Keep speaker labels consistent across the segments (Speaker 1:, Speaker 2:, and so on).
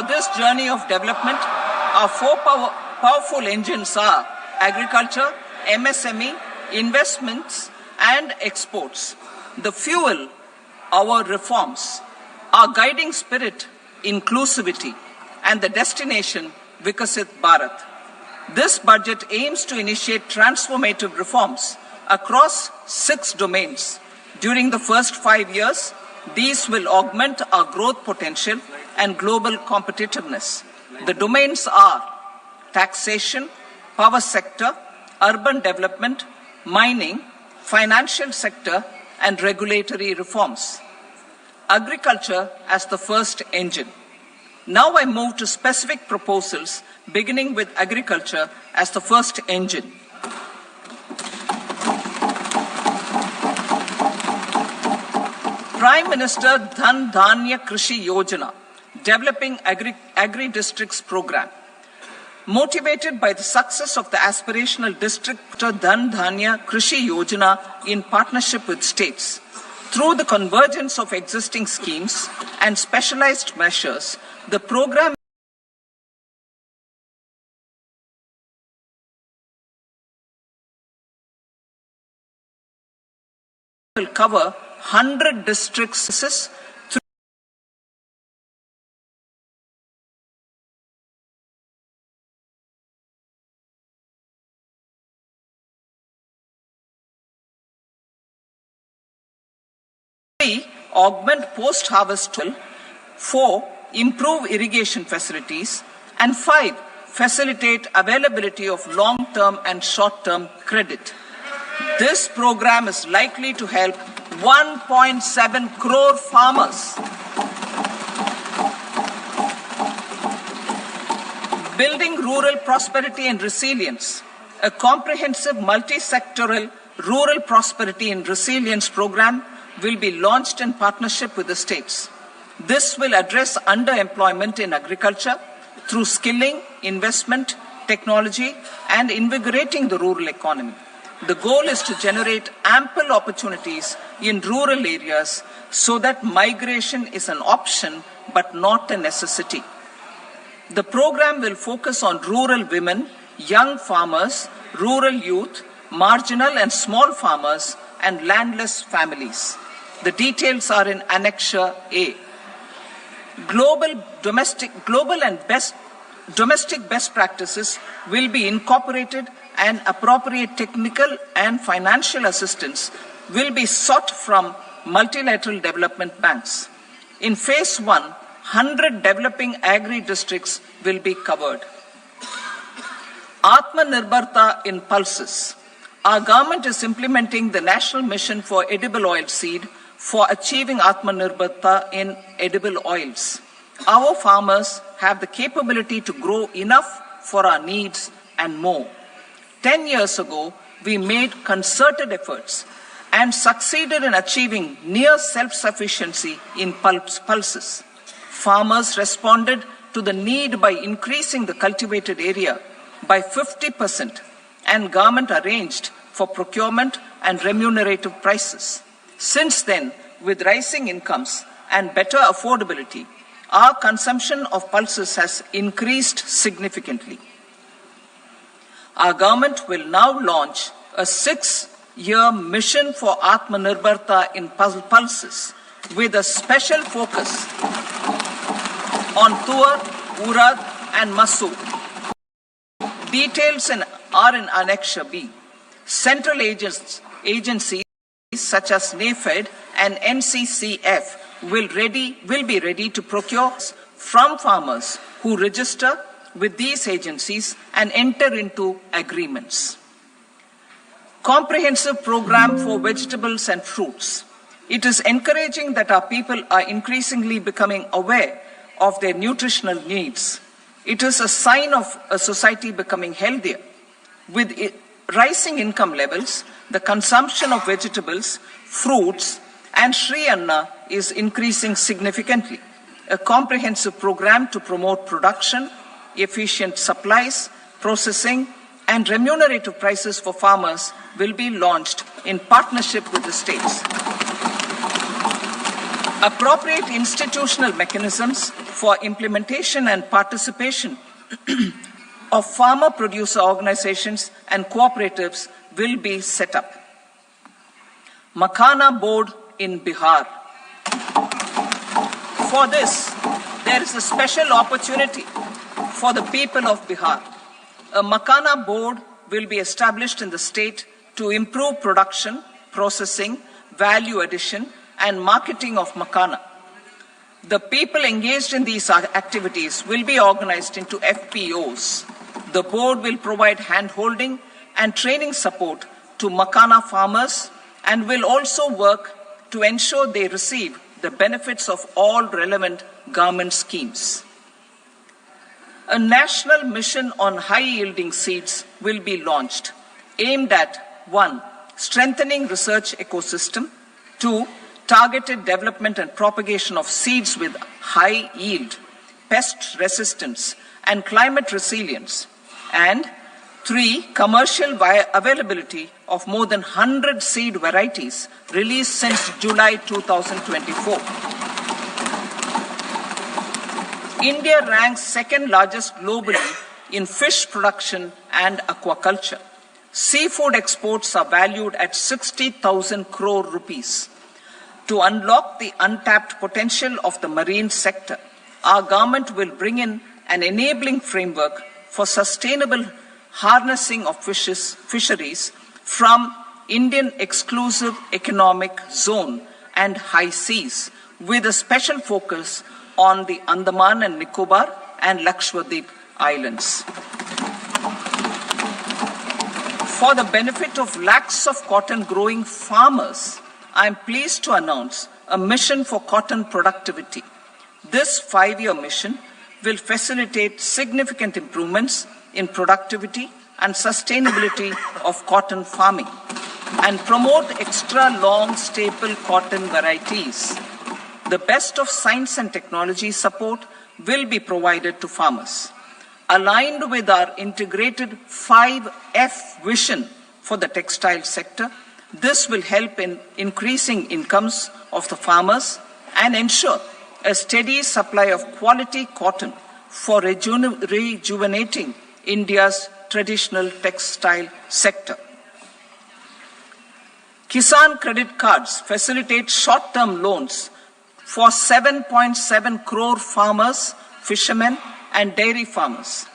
Speaker 1: this journey of development, our four powerful engines are agriculture, MSME, investments, and exports. The fuel, our reforms, our guiding spirit, inclusivity, and the destination, Vikasit Bharat. This budget aims to initiate transformative reforms across 6 domains. During the first 5 years, these will augment our growth potential and global competitiveness. The domains are taxation, power sector, urban development, mining, financial sector, and regulatory reforms. Agriculture as the first engine. Now I move to specific proposals, beginning with agriculture as the first engine. Prime Minister Dhan Dhanya Krishi Yojana, developing agri-districts program. Motivated by the success of the aspirational district Dhan Dhanya Krishi Yojana in partnership with states, through the convergence of existing schemes and specialized measures, the program will cover 100 districts augment post-harvest tool, 4. Improve irrigation facilities, and 5. Facilitate availability of long-term and short-term credit. This program is likely to help 1.7 crore farmers. Building rural prosperity and resilience. A comprehensive multi-sectoral rural prosperity and resilience program will be launched in partnership with the states. This will address underemployment in agriculture through skilling, investment, technology, and invigorating the rural economy. The goal is to generate ample opportunities in rural areas so that migration is an option but not a necessity. The program will focus on rural women, young farmers, rural youth, marginal and small farmers, and landless families. The details are in Annexure A. Domestic best practices will be incorporated, and appropriate technical and financial assistance will be sought from multilateral development banks. In Phase 1, 100 developing agri-districts will be covered. Atmanirbharta in pulses. Our government is implementing the National Mission for Edible Oil Seed for achieving Atmanirbharta in edible oils. Our farmers have the capability to grow enough for our needs and more. 10 years ago, we made concerted efforts and succeeded in achieving near self-sufficiency in pulses. Farmers responded to the need by increasing the cultivated area by 50%, and government arranged for procurement and remunerative prices. Since then, with rising incomes and better affordability, our consumption of pulses has increased significantly. Our government will now launch a 6-year mission for Atmanirbharta in pulses with a special focus on Tuar, Urad, and Masoor. Details are in Annexure B. Central agencies such as NAFED and NCCF will be ready to procure from farmers who register with these agencies and enter into agreements. Comprehensive program for vegetables and fruits. It is encouraging that our people are increasingly becoming aware of their nutritional needs. It is a sign of a society becoming healthier. With rising income levels, the consumption of vegetables, fruits, and Shri Anna is increasing significantly. A comprehensive program to promote production, efficient supplies, processing, and remunerative prices for farmers will be launched in partnership with the states. Appropriate institutional mechanisms for implementation and participation of farmer producer organizations and cooperatives will be set up. Makhana board in Bihar. For this, there is a special opportunity for the people of Bihar. A Makhana board will be established in the state to improve production, processing, value addition, and marketing of Makhana. The people engaged in these activities will be organized into FPOs. The board will provide hand-holding and training support to Makhana farmers and will also work to ensure they receive the benefits of all relevant government schemes. A national mission on high-yielding seeds will be launched, aimed at 1. Strengthening research ecosystem, 2. Targeted development and propagation of seeds with high yield, pest resistance, and climate resilience, and 3. Commercial availability of more than 100 seed varieties released since July 2024. India ranks second largest globally in fish production and aquaculture. Seafood exports are valued at 60,000 crore rupees. To unlock the untapped potential of the marine sector, our government will bring in an enabling framework for sustainable harnessing of fisheries from Indian exclusive economic zone and high seas, with a special focus on the Andaman and Nicobar and Lakshadweep Islands. For the benefit of lakhs of cotton growing farmers, I am pleased to announce a mission for cotton productivity. This 5-year mission will facilitate significant improvements in productivity and sustainability of cotton farming and promote extra long staple cotton varieties. The best of science and technology support will be provided to farmers. Aligned with our integrated 5F vision for the textile sector, this will help in increasing incomes of the farmers and ensure a steady supply of quality cotton for rejuvenating India's traditional textile sector. Kisan credit cards facilitate short-term loans for 7.7 crore farmers, fishermen, and dairy farmers.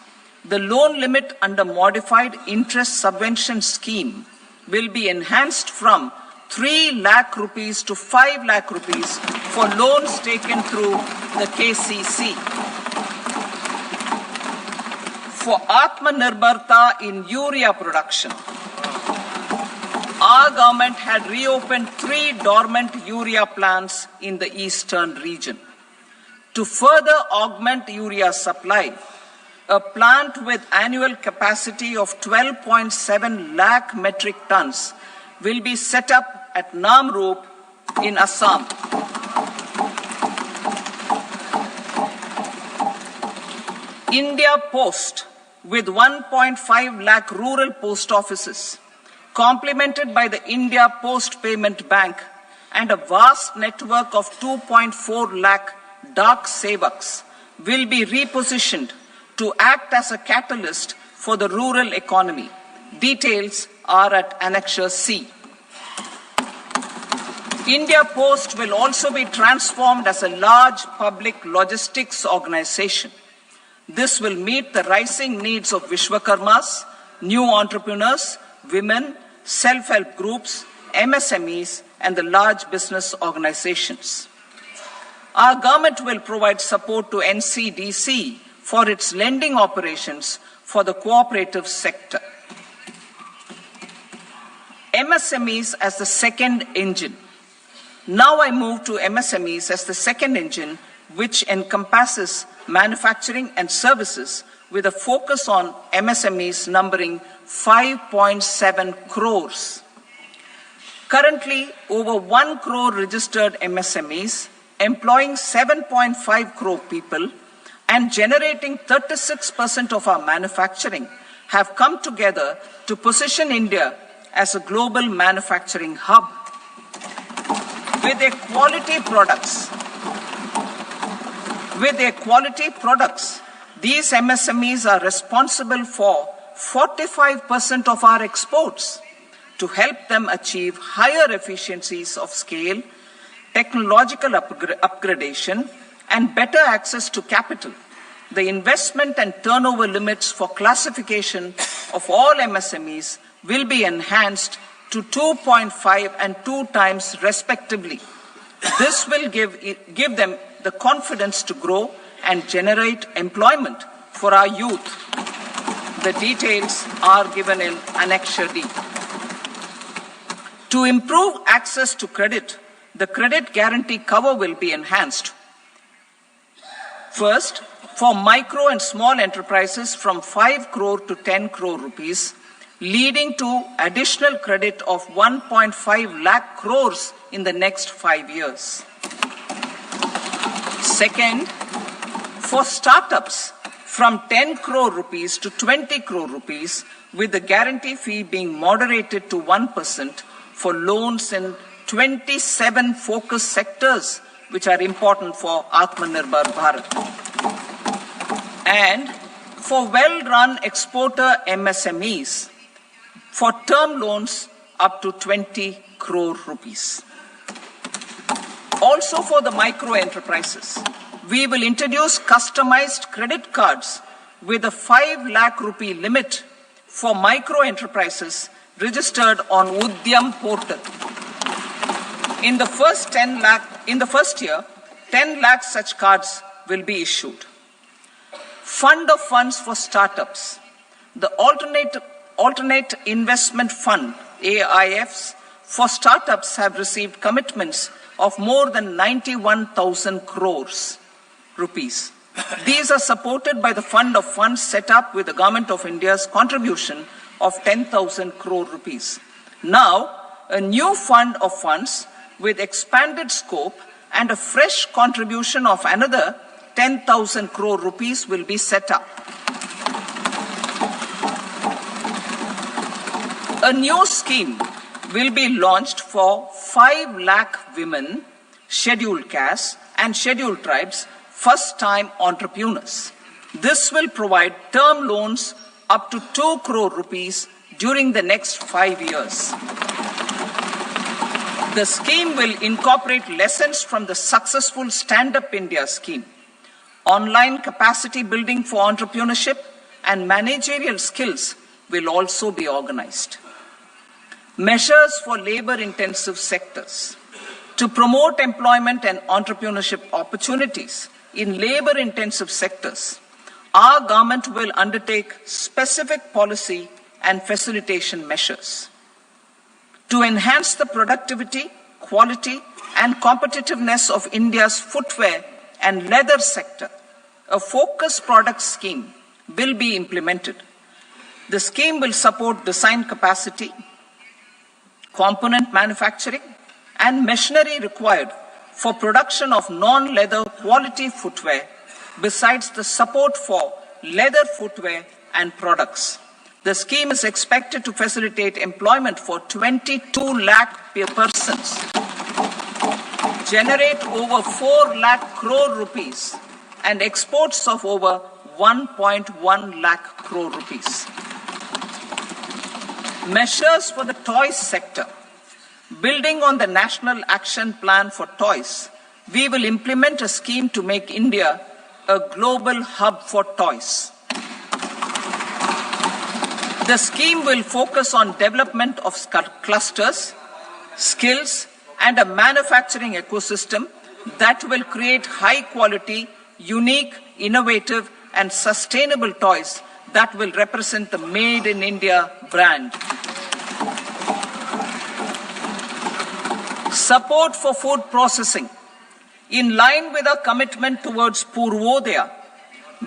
Speaker 1: The loan limit under modified interest subvention scheme will be enhanced from 3 lakh rupees to 5 lakh rupees for loans taken through the KCC. For Atmanirbharta in urea production, our government had reopened 3 dormant urea plants in the eastern region. To further augment urea supply, a plant with annual capacity of 12.7 lakh metric tons will be set up at Namrup in Assam. India Post, with 1.5 lakh rural post offices, complemented by the India Post Payment Bank and a vast network of 2.4 lakh Dak Sevaks, will be repositioned to act as a catalyst for the rural economy. Details are at Annexure C. India Post will also be transformed as a large public logistics organization. This will meet the rising needs of Vishwakarmas, new entrepreneurs, women, self-help groups, MSMEs, and the large business organizations. Our government will provide support to NCDC for its lending operations for the cooperative sector. MSMEs as the second engine. Now I move to MSMEs as the second engine, which encompasses manufacturing and services with a focus on MSMEs numbering 5.7 crores. Currently, over 1 crore registered MSMEs, employing 7.5 crore people and generating 36% of our manufacturing, have come together to position India as a global manufacturing hub. With their quality products With their quality products, these MSMEs are responsible for 45% of our exports. To help them achieve higher efficiencies of scale, technological upgradation, and better access to capital, the investment and turnover limits for classification of all MSMEs will be enhanced to 2.5 and 2 times respectively. This will give them the confidence to grow and generate employment for our youth. The details are given in Annexure D. To improve access to credit, the credit guarantee cover will be enhanced. First, for micro and small enterprises from 5 crore to 10 crore rupees, leading to additional credit of 1.5 lakh crores in the next 5 years. Second, for startups from 10 crore rupees to 20 crore rupees, with the guarantee fee being moderated to 1% for loans in 27 focus sectors which are important for Atmanirbhar Bharat. And for well-run exporter MSMEs, for term loans up to 20 crore rupees. Also for the micro enterprises, we will introduce customized credit cards with a 5 lakh rupee limit for micro enterprises registered on Udyam portal. In the first year, 10 lakh such cards will be issued. Fund of funds for startups. The alternate investment fund, AIFs, for startups have received commitments of more than 91,000 crores rupees. These are supported by the fund of funds set up with the Government of India's contribution of 10,000 crore rupees. Now, a new fund of funds with expanded scope and a fresh contribution of another 10,000 crore rupees will be set up. A new scheme will be launched for 5 lakh women, scheduled castes and scheduled tribes, first-time entrepreneurs. This will provide term loans up to 2 crore rupees during the next 5 years. The scheme will incorporate lessons from the successful Stand Up India scheme. Online capacity building for entrepreneurship and managerial skills will also be organized. Measures for labor-intensive sectors. To promote employment and entrepreneurship opportunities in labor-intensive sectors, our government will undertake specific policy and facilitation measures. To enhance the productivity, quality, and competitiveness of India's footwear and leather sector, a focused product scheme will be implemented. The scheme will support design capacity, component manufacturing, and machinery required for production of non-leather quality footwear, besides the support for leather footwear and products. The scheme is expected to facilitate employment for 22 lakh persons, generate over 4 lakh crore rupees, and exports of over 1.1 lakh crore rupees. Measures for the toys sector. Building on the National Action Plan for Toys, we will implement a scheme to make India a global hub for toys. The scheme will focus on development of clusters, skills, and a manufacturing ecosystem that will create high-quality, unique, innovative, and sustainable toys that will represent the Made in India brand. Support for food processing. In line with our commitment towards Purvodaya,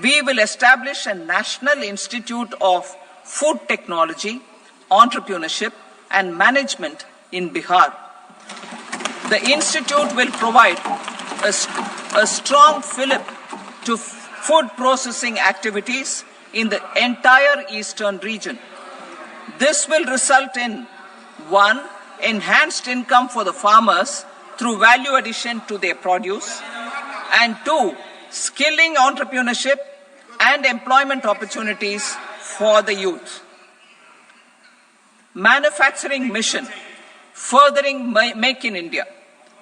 Speaker 1: we will establish a National Institute of Food Technology, Entrepreneurship and Management in Bihar. The institute will provide a strong fillip to food processing activities in the entire eastern region. This will result in 1. Enhanced income for the farmers through value addition to their produce, and 2. skilling entrepreneurship and employment opportunities for the youth. Manufacturing mission, furthering Make in India.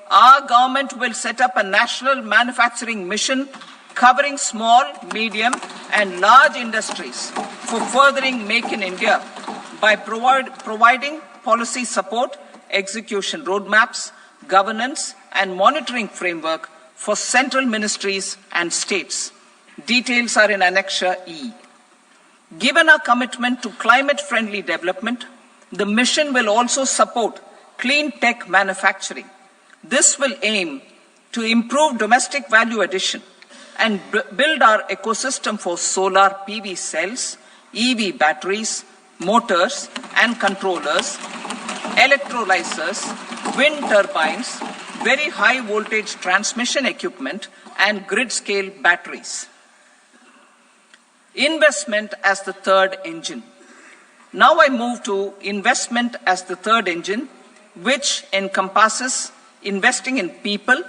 Speaker 1: Our government will set up a national manufacturing mission covering small, medium and large industries for furthering Make in India by providing policy support, execution roadmaps, governance and monitoring framework for central ministries and states. Details are in Annexure E. Given our commitment to climate-friendly development, the mission will also support clean tech manufacturing. This will aim to improve domestic value addition and build our ecosystem for solar PV cells, EV batteries, motors and controllers, electrolyzers, wind turbines, very high voltage transmission equipment and grid-scale batteries. Investment as the third engine. Now I move to investment as the third engine, which encompasses investing in people,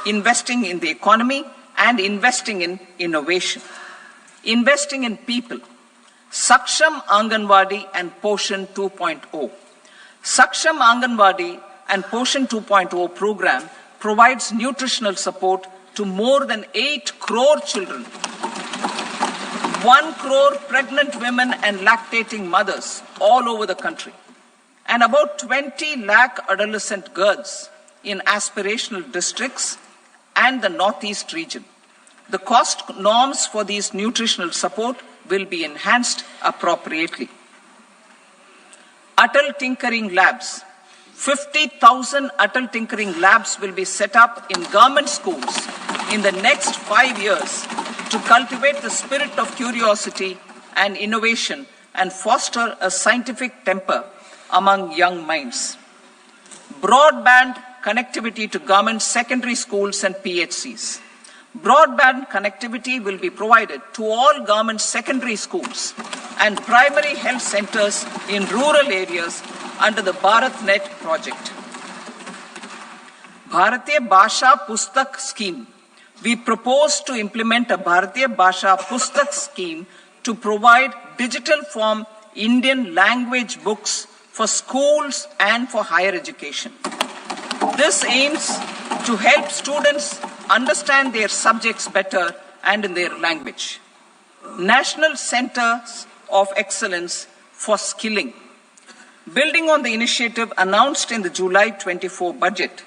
Speaker 1: investing in the economy, and investing in innovation. Investing in people. Saksham Anganwadi and Poshan 2.0. Saksham Anganwadi and Poshan 2.0 program provides nutritional support to more than 8 crore children, 1 crore pregnant women and lactating mothers all over the country, and about 20 lakh adolescent girls in aspirational districts and the Northeast region. The cost norms for these nutritional support will be enhanced appropriately. Atal Tinkering Labs. 50,000 Atal Tinkering Labs will be set up in government schools in the next 5 years to cultivate the spirit of curiosity and innovation and foster a scientific temper among young minds. Broadband connectivity to government secondary schools and PHCs. Broadband connectivity will be provided to all government secondary schools and primary health centers in rural areas under the BharatNet project. Bharatiya Bhasha Pustak Scheme. We propose to implement a Bharatiya Bhasha Pustak scheme to provide digital form Indian language books for schools and for higher education. This aims to help students understand their subjects better and in their language. National Centers of Excellence for Skilling. Building on the initiative announced in the July 24 budget,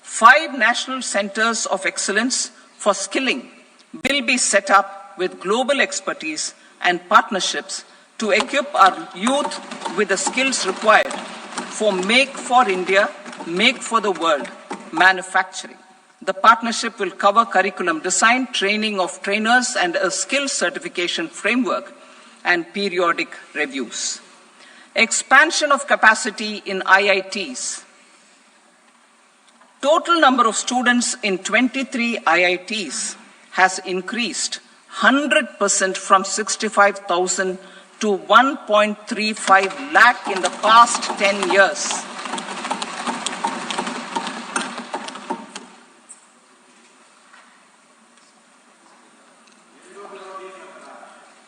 Speaker 1: 5 national centers of excellence for skilling will be set up with global expertise and partnerships to equip our youth with the skills required for Make for India, Make for the World manufacturing. The partnership will cover curriculum design, training of trainers, and a skills certification framework and periodic reviews. Expansion of capacity in IITs. Total number of students in 23 IITs has increased 100% from 65,000 to 1.35 lakh in the past 10 years.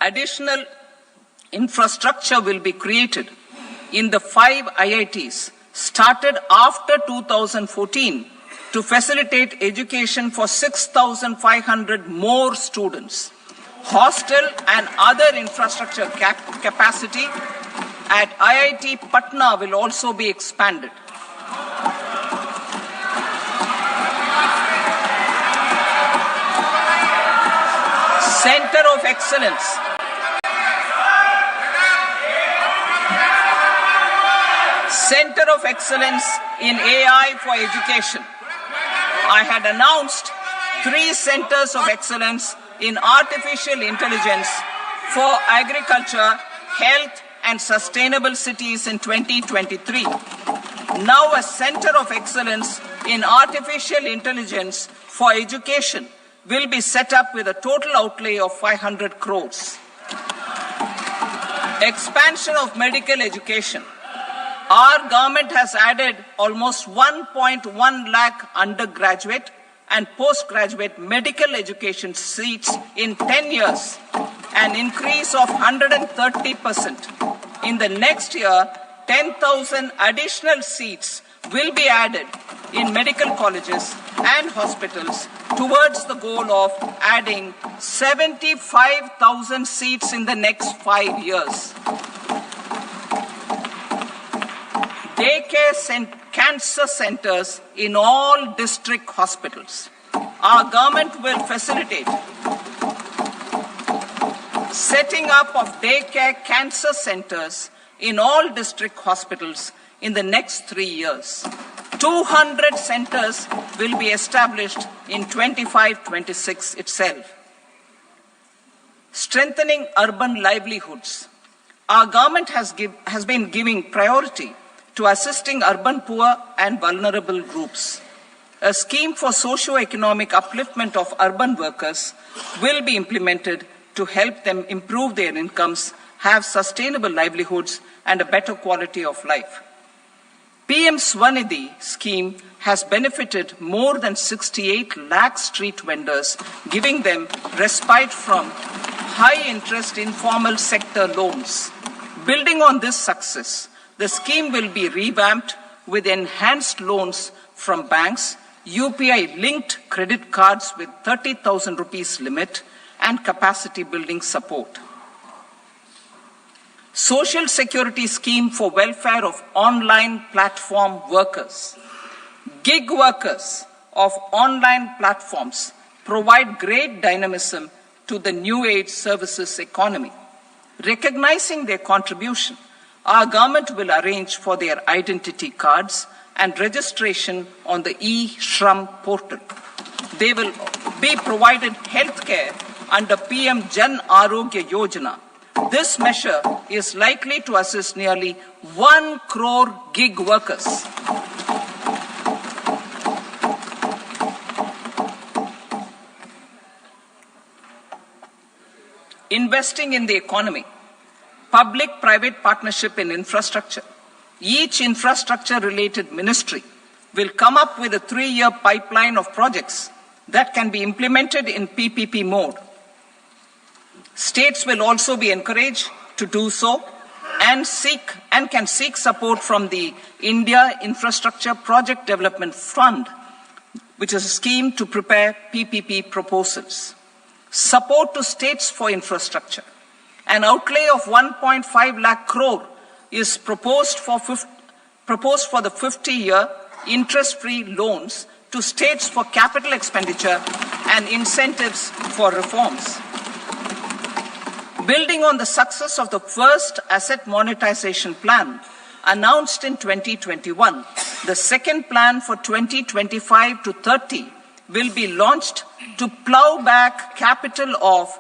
Speaker 1: Additional infrastructure will be created in the 5 IITs started after 2014 to facilitate education for 6,500 more students. Hostel and other infrastructure capacity at IIT Patna will also be expanded. Center of Excellence. Center of Excellence in AI for Education. I had announced 3 centers of excellence in artificial intelligence for agriculture, health, and sustainable cities in 2023. Now a center of excellence in artificial intelligence for education will be set up with a total outlay of 500 crores. Expansion of medical education. Our government has added almost 1.1 lakh undergraduate and postgraduate medical education seats in 10 years, an increase of 130%. In the next year, 10,000 additional seats will be added in medical colleges and hospitals towards the goal of adding 75,000 seats in the next 5 years. Daycare cancer centers in all district hospitals. Our government will facilitate setting up of daycare cancer centers in all district hospitals in the next 3 years. 200 centers will be established in 25-26 itself. Strengthening urban livelihoods. Our government has been giving priority to assisting urban poor and vulnerable groups. A scheme for socio-economic upliftment of urban workers will be implemented to help them improve their incomes, have sustainable livelihoods, and a better quality of life. PM Swanidhi scheme has benefited more than 68 lakh street vendors, giving them respite from high-interest informal sector loans. Building on this success, the scheme will be revamped with enhanced loans from banks, UPI-linked credit cards with 30,000 rupees limit, and capacity building support. Social Security Scheme for welfare of online platform workers. Gig workers of online platforms provide great dynamism to the new age services economy. Recognizing their contribution, our government will arrange for their identity cards and registration on the e-Shram portal. They will be provided healthcare under PM Jan Arogya Yojana. This measure is likely to assist nearly 1 crore gig workers. Investing in the economy. Public-private partnership in infrastructure. Each infrastructure-related ministry will come up with a 3-year pipeline of projects that can be implemented in PPP mode. States will also be encouraged to do so and can seek support from the India Infrastructure Project Development Fund, which is a scheme to prepare PPP proposals. Support to states for infrastructure. An outlay of 1.5 lakh crore is proposed for the 50-year interest-free loans to states for capital expenditure and incentives for reforms. Building on the success of the first asset monetization plan announced in 2021, the second plan for 2025 to 30 will be launched to plow back capital of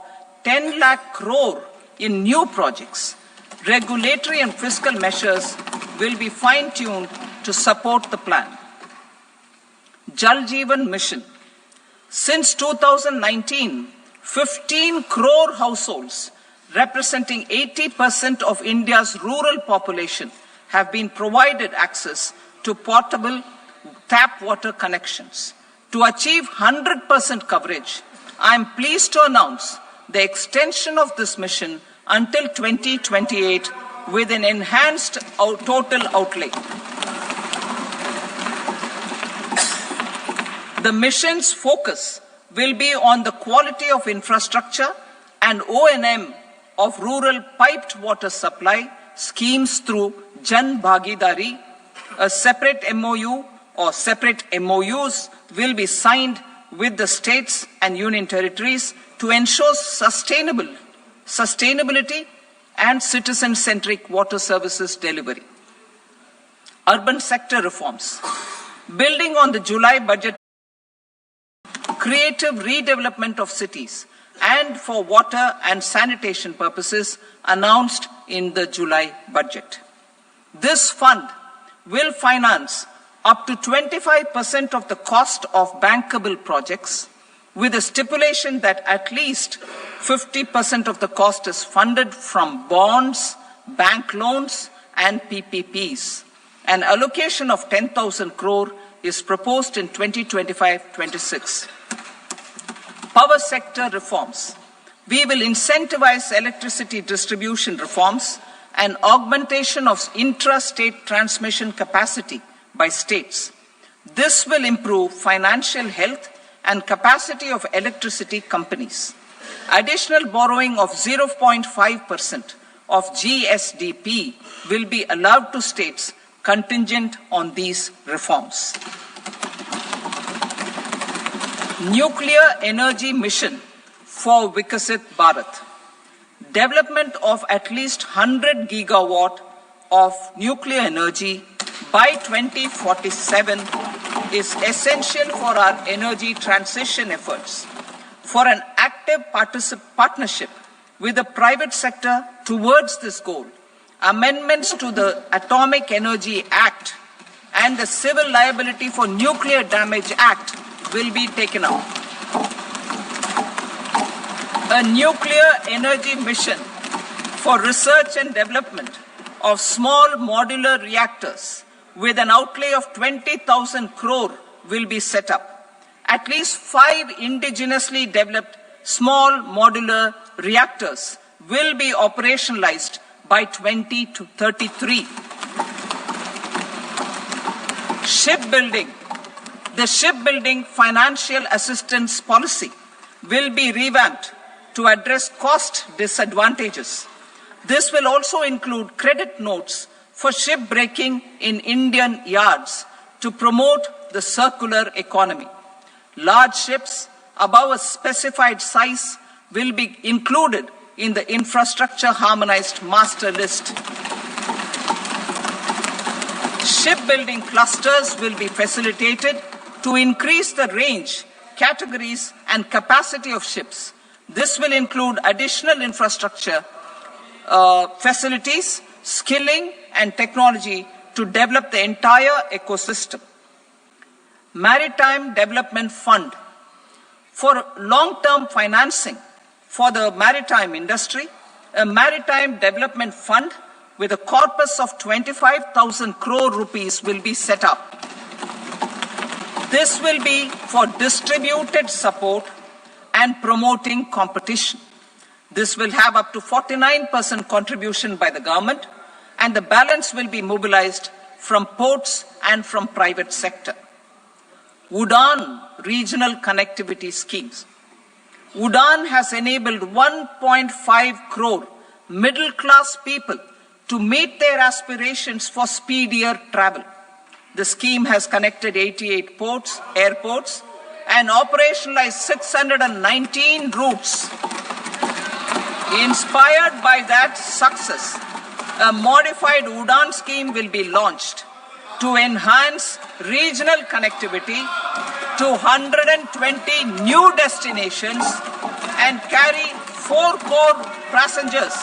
Speaker 1: 10 lakh crore in new projects. Regulatory and fiscal measures will be fine-tuned to support the plan. Jal Jeevan Mission. Since 2019, 15 crore households representing 80% of India's rural population have been provided access to portable tap water connections. To achieve 100% coverage, I am pleased to announce the extension of this mission until 2028 with an enhanced total outlay. The mission's focus will be on the quality of infrastructure and O&M of rural piped water supply schemes through Jan Bhagidari. A separate MOU or separate MOUs will be signed with the states and union territories to ensure sustainability and citizen-centric water services delivery. Urban sector reforms. Building on the July budget, creative redevelopment of cities and for water and sanitation purposes announced in the July budget. This fund will finance up to 25% of the cost of bankable projects, with a stipulation that at least 50% of the cost is funded from bonds, bank loans, and PPPs. An allocation of 10,000 crore is proposed in 2025-26. Power sector reforms. We will incentivize electricity distribution reforms and augmentation of intra-state transmission capacity by states. This will improve financial health and capacity of electricity companies. Additional borrowing of 0.5% of GSDP will be allowed to states contingent on these reforms. Nuclear energy mission for Vikasit Bharat. Development of at least 100 gigawatt of nuclear energy by 2047 is essential for our energy transition efforts. For an active partnership with the private sector towards this goal, amendments to the Atomic Energy Act and the Civil Liability for Nuclear Damage Act will be taken up. A nuclear energy mission for research and development of small modular reactors with an outlay of 20,000 crore will be set up. At least 5 indigenously developed small modular reactors will be operationalized by 2033. Shipbuilding. The shipbuilding financial assistance policy will be revamped to address cost disadvantages. This will also include credit notes for shipbreaking in Indian yards to promote the circular economy. Large ships above a specified size will be included in the infrastructure harmonized master list. Shipbuilding clusters will be facilitated to increase the range, categories, and capacity of ships. This will include additional infrastructure, facilities, skilling, and technology to develop the entire ecosystem. Maritime Development Fund. For long-term financing for the maritime industry, a Maritime Development Fund with a corpus of 25,000 crore rupees will be set up. This will be for distributed support and promoting competition. This will have up to 49% contribution by the government, and the balance will be mobilized from ports and from private sector. UDAN regional connectivity schemes. UDAN has enabled 1.5 crore middle-class people to meet their aspirations for speedier travel. The scheme has connected 88 airports, and operationalized 619 routes. Inspired by that success, a modified UDAN scheme will be launched to enhance regional connectivity to 120 new destinations and carry 4 crore passengers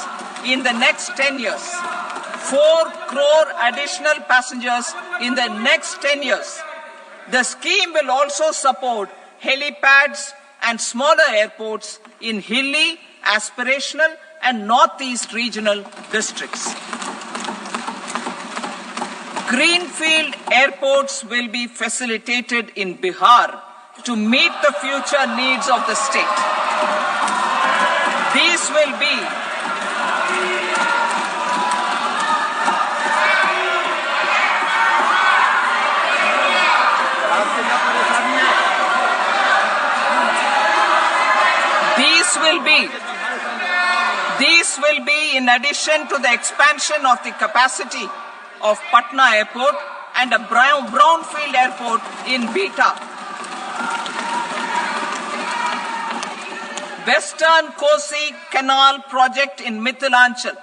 Speaker 1: in the next 10 years. 4 crore additional passengers in the next 10 years. The scheme will also support helipads and smaller airports in hilly, aspirational, and northeast regional districts. Greenfield airports will be facilitated in Bihar to meet the future needs of the state. These will be These will be in addition to the expansion of the capacity of Patna Airport and a brownfield airport in Beta. Western Kosi Canal project in Mithilanchal.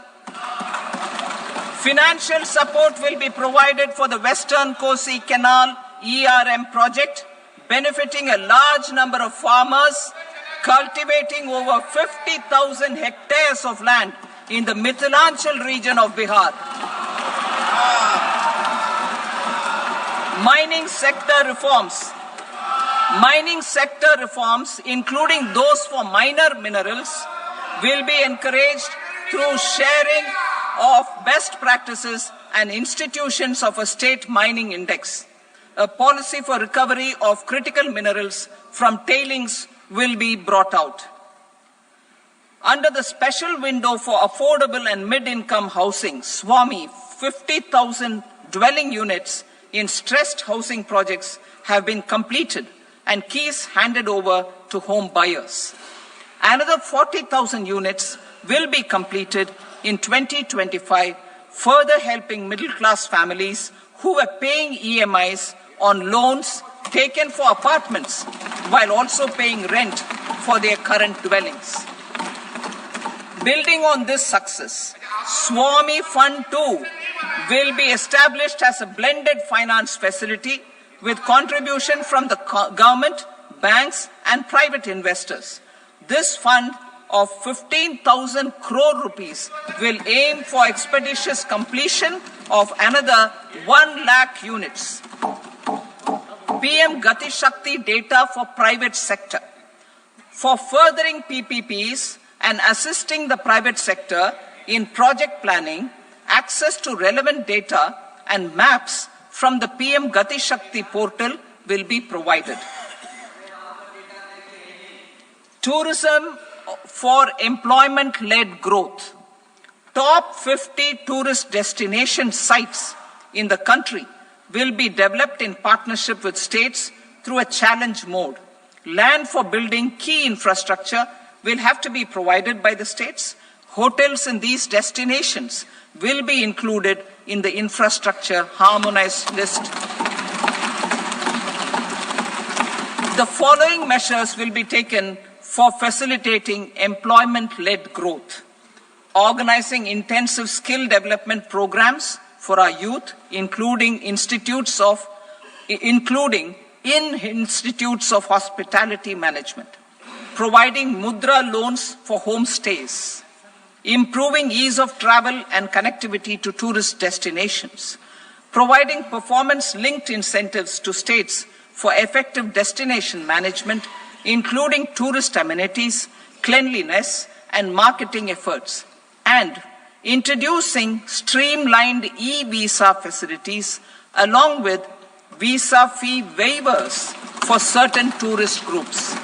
Speaker 1: Financial support will be provided for the Western Kosi Canal ERM project, benefiting a large number of farmers, cultivating over 50,000 hectares of land in the Mithilanchal region of Bihar. Mining sector reforms. Mining sector reforms, including those for minor minerals, will be encouraged through sharing of best practices and institutions of a state mining index. a policy for recovery of critical minerals from tailings will be brought out. Under the special window for affordable and mid-income housing, SWAMI, 50,000 dwelling units in stressed housing projects have been completed and keys handed over to home buyers. Another 40,000 units will be completed in 2025, further helping middle-class families who are paying EMIs on loans taken for apartments while also paying rent for their current dwellings. Building on this success, SWAMI Fund 2 will be established as a blended finance facility with contribution from the government, banks and private investors. This fund of 15,000 crore rupees will aim for expeditious completion of another 1 lakh units. PM Gati Shakti data for private sector. For furthering PPPs and assisting the private sector in project planning, access to relevant data and maps from the PM Gati Shakti portal will be provided. Tourism for employment-led growth. Top 50 tourist destination sites in the country will be developed in partnership with states through a challenge mode. Land for building key infrastructure will have to be provided by the states. Hotels in these destinations will be included in the infrastructure harmonized list. The following measures will be taken for facilitating employment-led growth. Organizing intensive skill development programs for our youth, including in institutes of hospitality management. Providing mudra loans for homestays. Improving ease of travel and connectivity to tourist destinations. Providing performance-linked incentives to states for effective destination management, including tourist amenities, cleanliness, and marketing efforts. And introducing streamlined e-visa facilities along with visa fee waivers for certain tourist groups.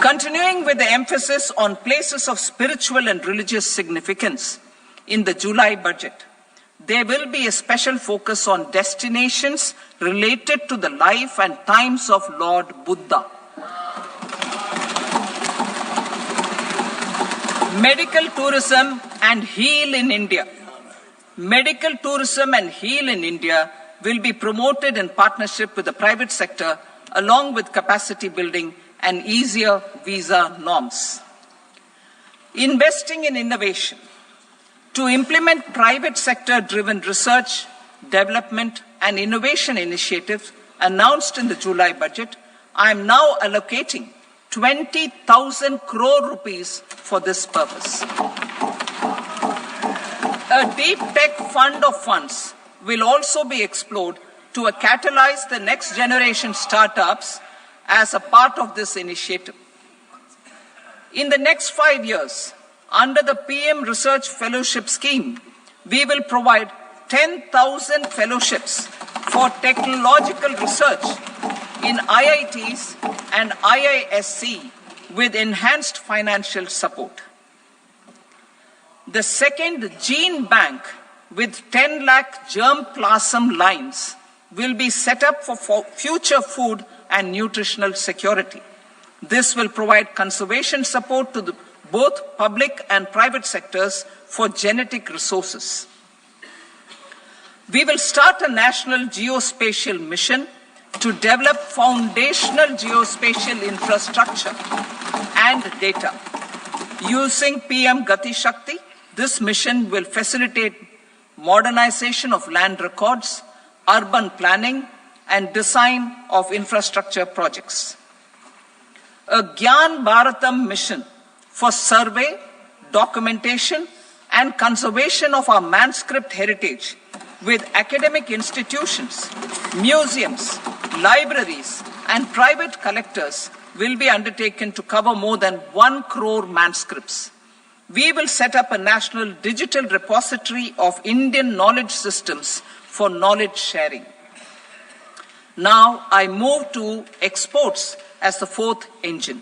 Speaker 1: Continuing with the emphasis on places of spiritual and religious significance, in the July budget, there will be a special focus on destinations related to the life and times of Lord Buddha. Medical tourism and heal in India. Medical tourism and heal in India will be promoted in partnership with the private sector along with capacity building and easier visa norms. Investing in innovation. To implement private sector-driven research, development and innovation initiatives announced in the July budget, I am now allocating 20,000 crore rupees for this purpose. A deep tech fund of funds will also be explored to catalyze the next generation startups as a part of this initiative. In the next 5 years, under the PM Research Fellowship Scheme, we will provide 10,000 fellowships for technological research in IITs and IISc with enhanced financial support. The second gene bank with 10 lakh germplasm lines will be set up for future food and nutritional security. This will provide conservation support to both public and private sectors for genetic resources. We will start a national geospatial mission to develop foundational geospatial infrastructure and data. Using PM Gati Shakti, this mission will facilitate modernization of land records, urban planning, and design of infrastructure projects. A Gyan Bharatam mission for survey, documentation, and conservation of our manuscript heritage with academic institutions, museums, libraries, and private collectors will be undertaken to cover more than 1 crore manuscripts. We will set up a national digital repository of Indian knowledge systems for knowledge sharing. Now I move to exports as the fourth engine.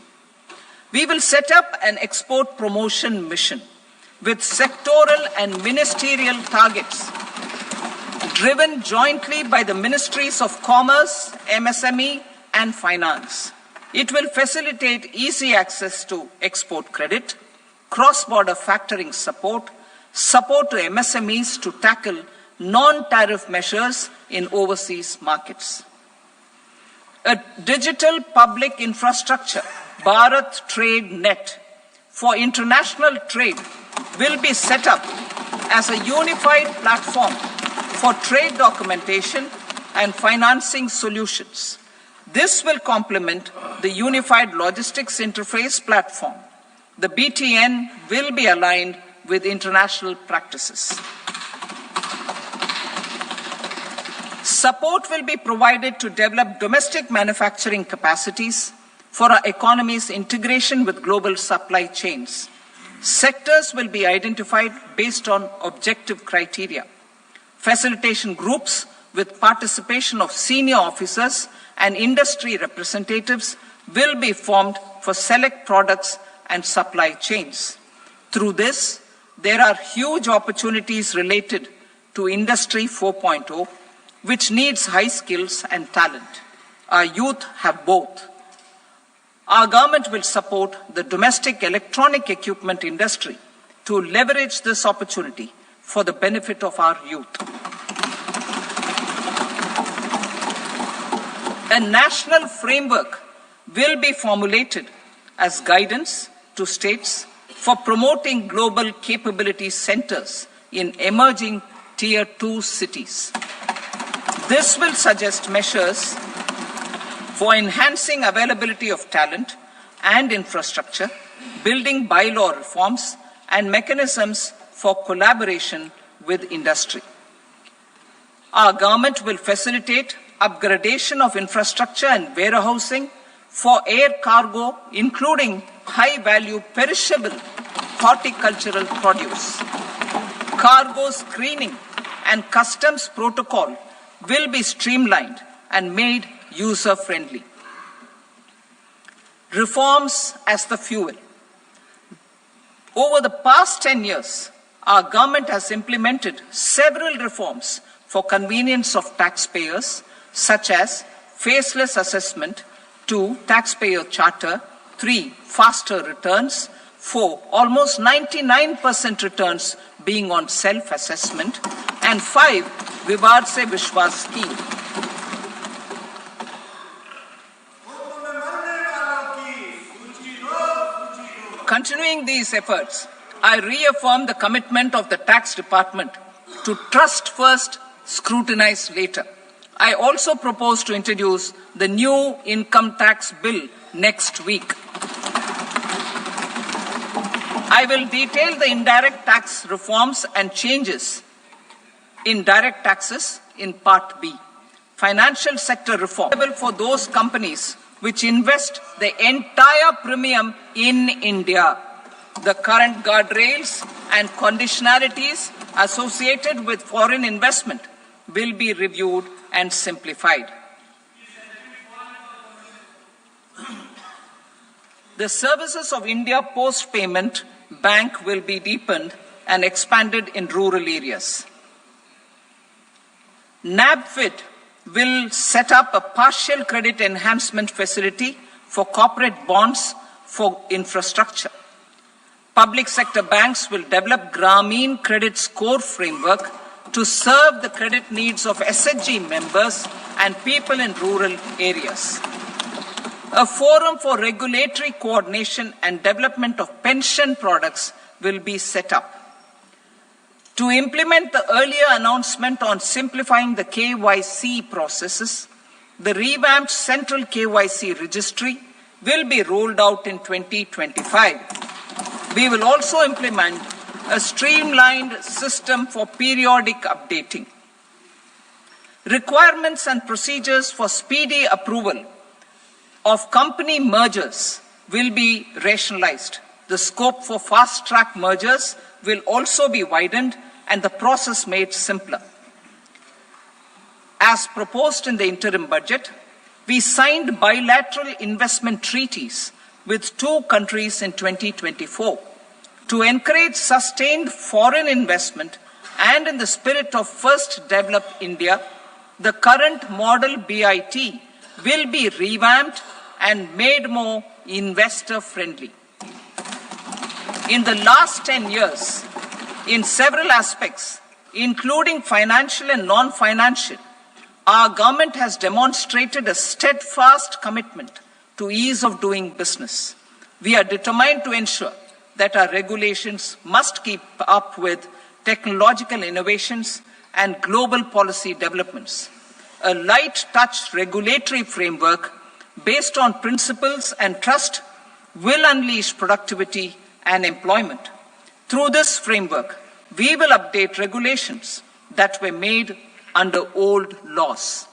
Speaker 1: We will set up an export promotion mission with sectoral and ministerial targets driven jointly by the Ministries of Commerce, MSME and Finance. It will facilitate easy access to export credit, cross-border factoring support, support to MSMEs to tackle non-tariff measures in overseas markets. A digital public infrastructure, Bharat Trade Net, for international trade will be set up as a unified platform for trade documentation and financing solutions. This will complement the Unified Logistics Interface platform. The BTN will be aligned with international practices. Support will be provided to develop domestic manufacturing capacities for our economy's integration with global supply chains. Sectors will be identified based on objective criteria. Facilitation groups with participation of senior officers and industry representatives will be formed for select products and supply chains. Through this, there are huge opportunities related to Industry 4.0, which needs high skills and talent. Our youth have both. Our government will support the domestic electronic equipment industry to leverage this opportunity for the benefit of our youth. A national framework will be formulated as guidance to states for promoting global capability centers in emerging Tier 2 cities. This will suggest measures for enhancing availability of talent and infrastructure, building bylaw reforms, and mechanisms for collaboration with industry. Our government will facilitate upgradation of infrastructure and warehousing for air cargo, including high-value perishable horticultural produce. Cargo screening and customs protocol will be streamlined and made user-friendly. Reforms as the fuel. Over the past 10 years, our government has implemented several reforms for convenience of taxpayers, such as faceless assessment, 2, taxpayer charter, 3, faster returns, 4, almost 99% returns being on self-assessment, and 5, Vivad Se Vishwas scheme. Continuing these efforts, I reaffirm the commitment of the tax department to trust first, scrutinize later. I also propose to introduce the new income tax bill next week. I will detail the indirect tax reforms and changes in direct taxes in Part B. Financial sector reform for those companies which invest the entire premium in India. The current guardrails and conditionalities associated with foreign investment will be reviewed and simplified. The services of India Post Payment Bank will be deepened and expanded in rural areas. NABFID will set up a partial credit enhancement facility for corporate bonds for infrastructure. Public sector banks will develop Grameen Credit Score Framework to serve the credit needs of SHG members and people in rural areas. A forum for regulatory coordination and development of pension products will be set up. To implement the earlier announcement on simplifying the KYC processes, the revamped Central KYC Registry will be rolled out in 2025. We will also implement a streamlined system for periodic updating. Requirements and procedures for speedy approval of company mergers will be rationalized. The scope for fast-track mergers will also be widened and the process made simpler. As proposed in the interim budget, we signed bilateral investment treaties with 2 countries in 2024 to encourage sustained foreign investment, and in the spirit of First Develop India, the current model BIT will be revamped and made more investor-friendly. In the last 10 years, in several aspects, including financial and non-financial, our government has demonstrated a steadfast commitment to ease of doing business. We are determined to ensure that our regulations must keep up with technological innovations and global policy developments. A light-touch regulatory framework based on principles and trust will unleash productivity and employment. Through this framework, we will update regulations that were made under old laws.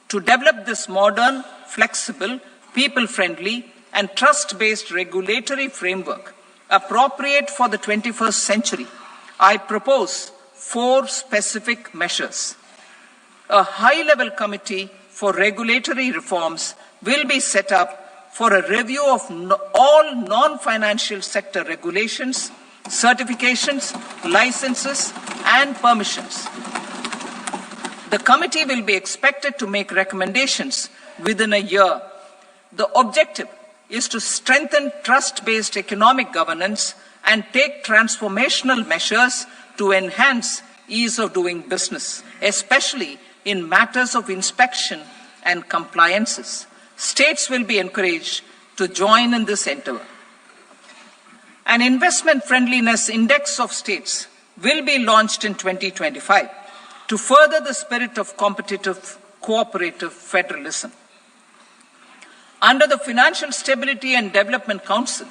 Speaker 1: To develop this modern, flexible, people-friendly, and trust-based regulatory framework appropriate for the 21st century, I propose 4 specific measures. A high-level committee for regulatory reforms will be set up for a review of all non-financial sector regulations, certifications, licenses, and permissions. The committee will be expected to make recommendations within a year. The objective is to strengthen trust-based economic governance and take transformational measures to enhance ease of doing business, especially in matters of inspection and compliances. States will be encouraged to join in this endeavor. An investment friendliness index of states will be launched in 2025 to further the spirit of competitive, cooperative federalism. Under the Financial Stability and Development Council,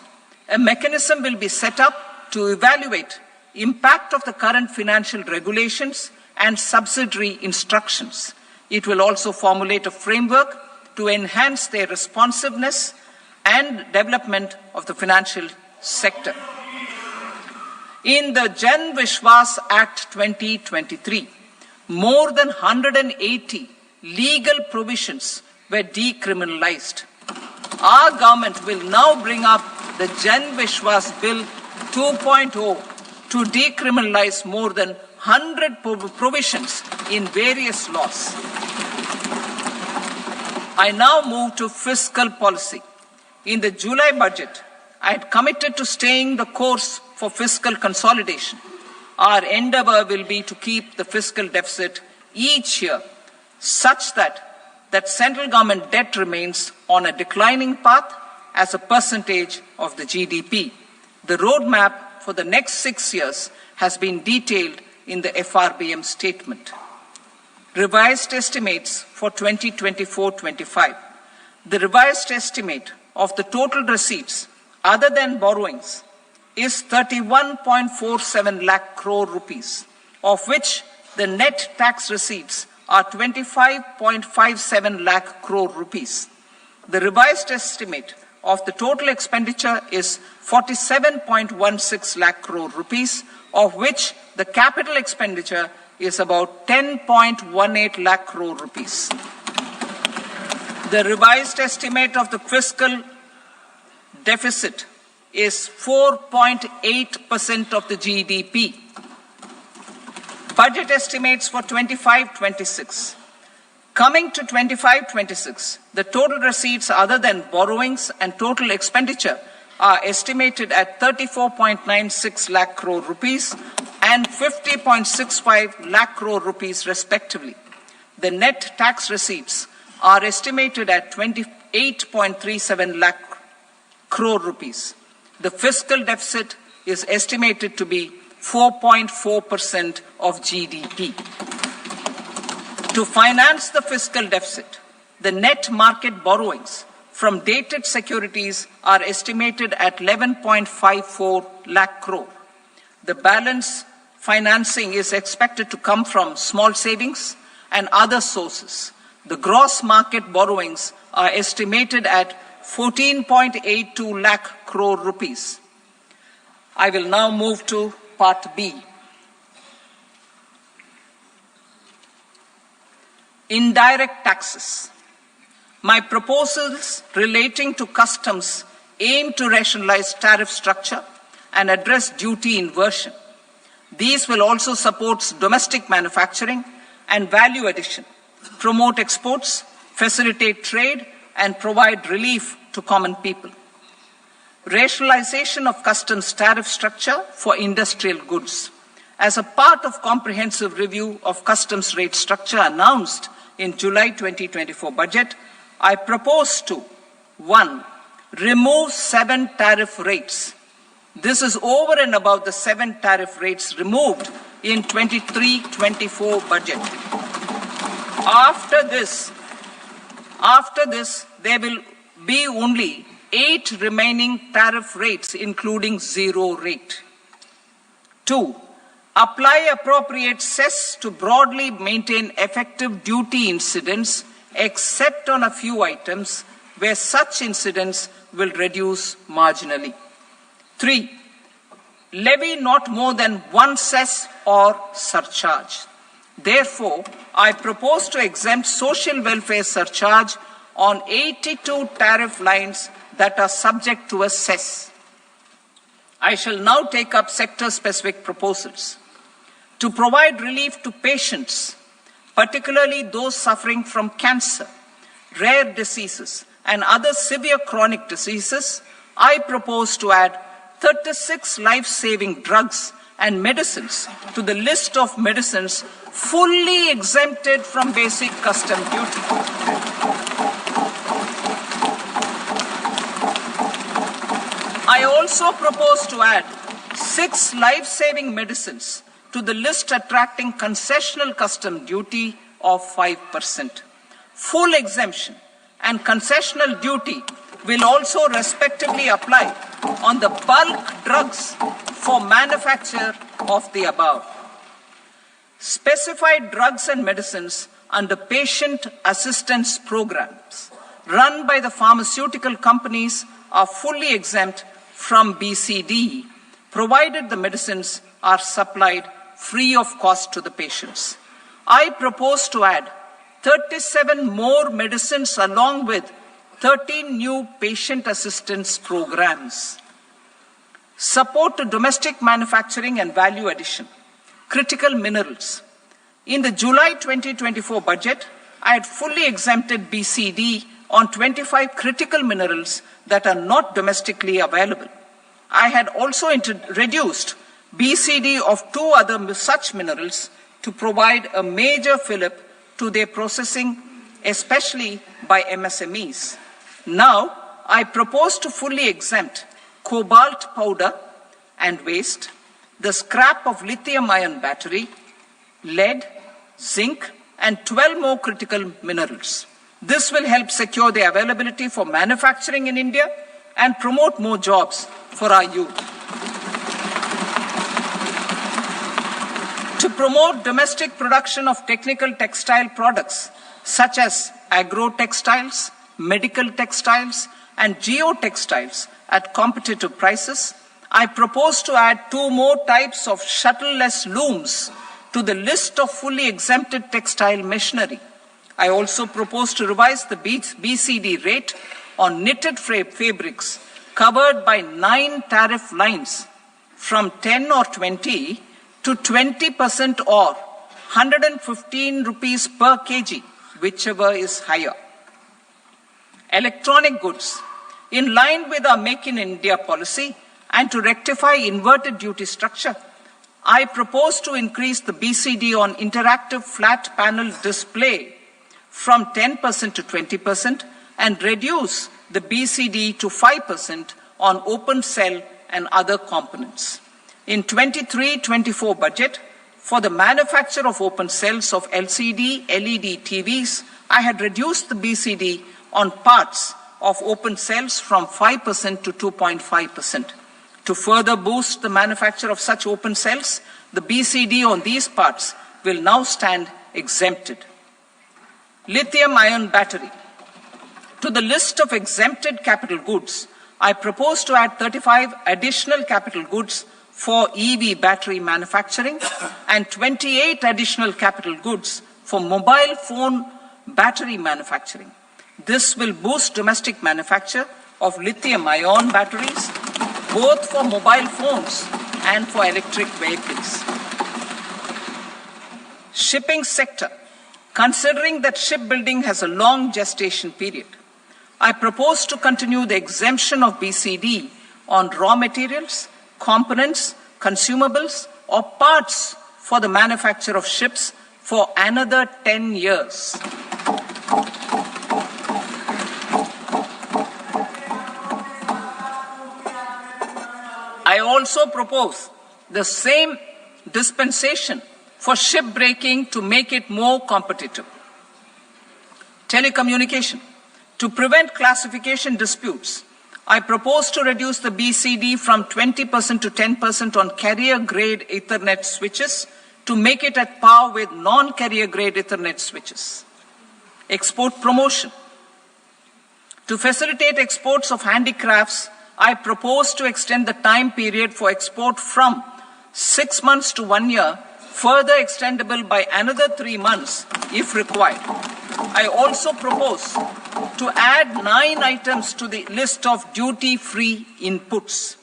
Speaker 1: a mechanism will be set up to evaluate impact of the current financial regulations and subsidiary instructions. It will also formulate a framework to enhance their responsiveness and development of the financial sector. In the Jan Vishwas Act 2023, more than 180 legal provisions were decriminalized. Our government will now bring up the Jan Vishwas Bill 2.0 to decriminalize more than 100 provisions in various laws. I now move to fiscal policy. In the July budget, I had committed to staying the course for fiscal consolidation. Our endeavor will be to keep the fiscal deficit each year such that central government debt remains on a declining path as a percentage of the GDP. The roadmap for the next 6 years has been detailed in the FRBM statement. Revised estimates for 2024-25. The revised estimate of the total receipts other than borrowings is 31.47 lakh crore rupees, of which the net tax receipts are 25.57 lakh crore rupees. The revised estimate of the total expenditure is 47.16 lakh crore rupees, of which the capital expenditure is about 10.18 lakh crore rupees. The revised estimate of the fiscal deficit is 4.8% of the GDP. Budget estimates for 25-26. Coming to 25-26, the total receipts other than borrowings and total expenditure are estimated at 34.96 lakh crore rupees and 50.65 lakh crore rupees respectively. The net tax receipts are estimated at 28.37 lakh crore rupees. The fiscal deficit is estimated to be 4.4% of GDP. To finance the fiscal deficit, the net market borrowings from dated securities are estimated at 11.54 lakh crore. The balance financing is expected to come from small savings and other sources. The gross market borrowings are estimated at 14.82 lakh crore rupees. I will now move to Part B. Indirect taxes. My proposals relating to customs aim to rationalize tariff structure and address duty inversion. These will also support domestic manufacturing and value addition, promote exports, facilitate trade, and provide relief to common people. Rationalization of customs tariff structure for industrial goods. As a part of comprehensive review of customs rate structure announced in July 2024 budget, I propose to 1. Remove 7 tariff rates. This is over and above the 7 tariff rates removed in 23-24 budget. After this, there will be only 8 remaining tariff rates, including 0 rate. 2. Apply appropriate cess to broadly maintain effective duty incidence, except on a few items where such incidence will reduce marginally. 3. Levy not more than 1 cess or surcharge. Therefore, I propose to exempt social welfare surcharge on 82 tariff lines that are subject to a cess. I shall now take up sector-specific proposals. To provide relief to patients, particularly those suffering from cancer, rare diseases, and other severe chronic diseases, I propose to add 36 life-saving drugs and medicines to the list of medicines fully exempted from basic custom duty. I also propose to add 6 life-saving medicines to the list attracting concessional custom duty of 5%. Full exemption and concessional duty will also respectively apply on the bulk drugs for manufacture of the above. Specified drugs and medicines under patient assistance programs run by the pharmaceutical companies are fully exempt from BCD, provided the medicines are supplied free of cost to the patients. I propose to add 37 more medicines along with 13 new patient assistance programs. Support to domestic manufacturing and value addition. Critical minerals. In the July 2024 budget, I had fully exempted BCD on 25 critical minerals that are not domestically available. I had also reduced BCD of 2 other such minerals to provide a major fillip to their processing, especially by MSMEs. Now, I propose to fully exempt cobalt powder and waste, the scrap of lithium-ion battery, lead, zinc, and 12 more critical minerals. This will help secure the availability for manufacturing in India and promote more jobs for our youth. To promote domestic production of technical textile products such as agro-textiles, medical textiles, and geotextiles at competitive prices, I propose to add 2 more types of shuttle-less looms to the list of fully exempted textile machinery. I also propose to revise the BCD rate on knitted fabrics covered by 9 tariff lines from 10 or 20 to 20% or 115 rupees per kg, whichever is higher. Electronic goods. In line with our Make in India policy and to rectify inverted duty structure, I propose to increase the BCD on interactive flat panel display from 10% to 20% and reduce the BCD to 5% on open cell and other components. In 23-24 budget, for the manufacture of open cells of LCD, LED TVs, I had reduced the BCD on parts of open cells from 5% to 2.5%. To further boost the manufacture of such open cells, the BCD on these parts will now stand exempted. Lithium-ion battery. To the list of exempted capital goods, I propose to add 35 additional capital goods for EV battery manufacturing and 28 additional capital goods for mobile phone battery manufacturing. This will boost domestic manufacture of lithium-ion batteries, both for mobile phones and for electric vehicles. Shipping sector. Considering that shipbuilding has a long gestation period, I propose to continue the exemption of BCD on raw materials, components, consumables, or parts for the manufacture of ships for another 10 years. I also propose the same dispensation for shipbreaking to make it more competitive. Telecommunication. To prevent classification disputes, I propose to reduce the BCD from 20% to 10% on carrier-grade Ethernet switches to make it at par with non-carrier-grade Ethernet switches. Export promotion. To facilitate exports of handicrafts, I propose to extend the time period for export from 6 months to 1 year, further extendable by another 3 months if required. I also propose to add 9 items to the list of duty-free inputs.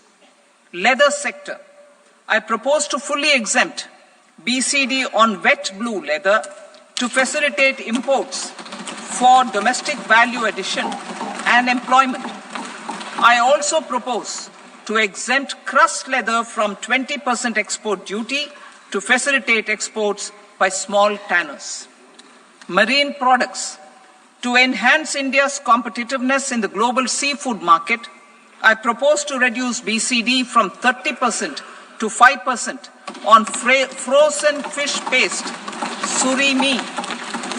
Speaker 1: Leather sector. I propose to fully exempt BCD on wet blue leather to facilitate imports for domestic value addition and employment. I also propose to exempt crust leather from 20% export duty to facilitate exports by small tanners. Marine products. To enhance India's competitiveness in the global seafood market, I propose to reduce BCD from 30% to 5% on frozen fish paste, surimi,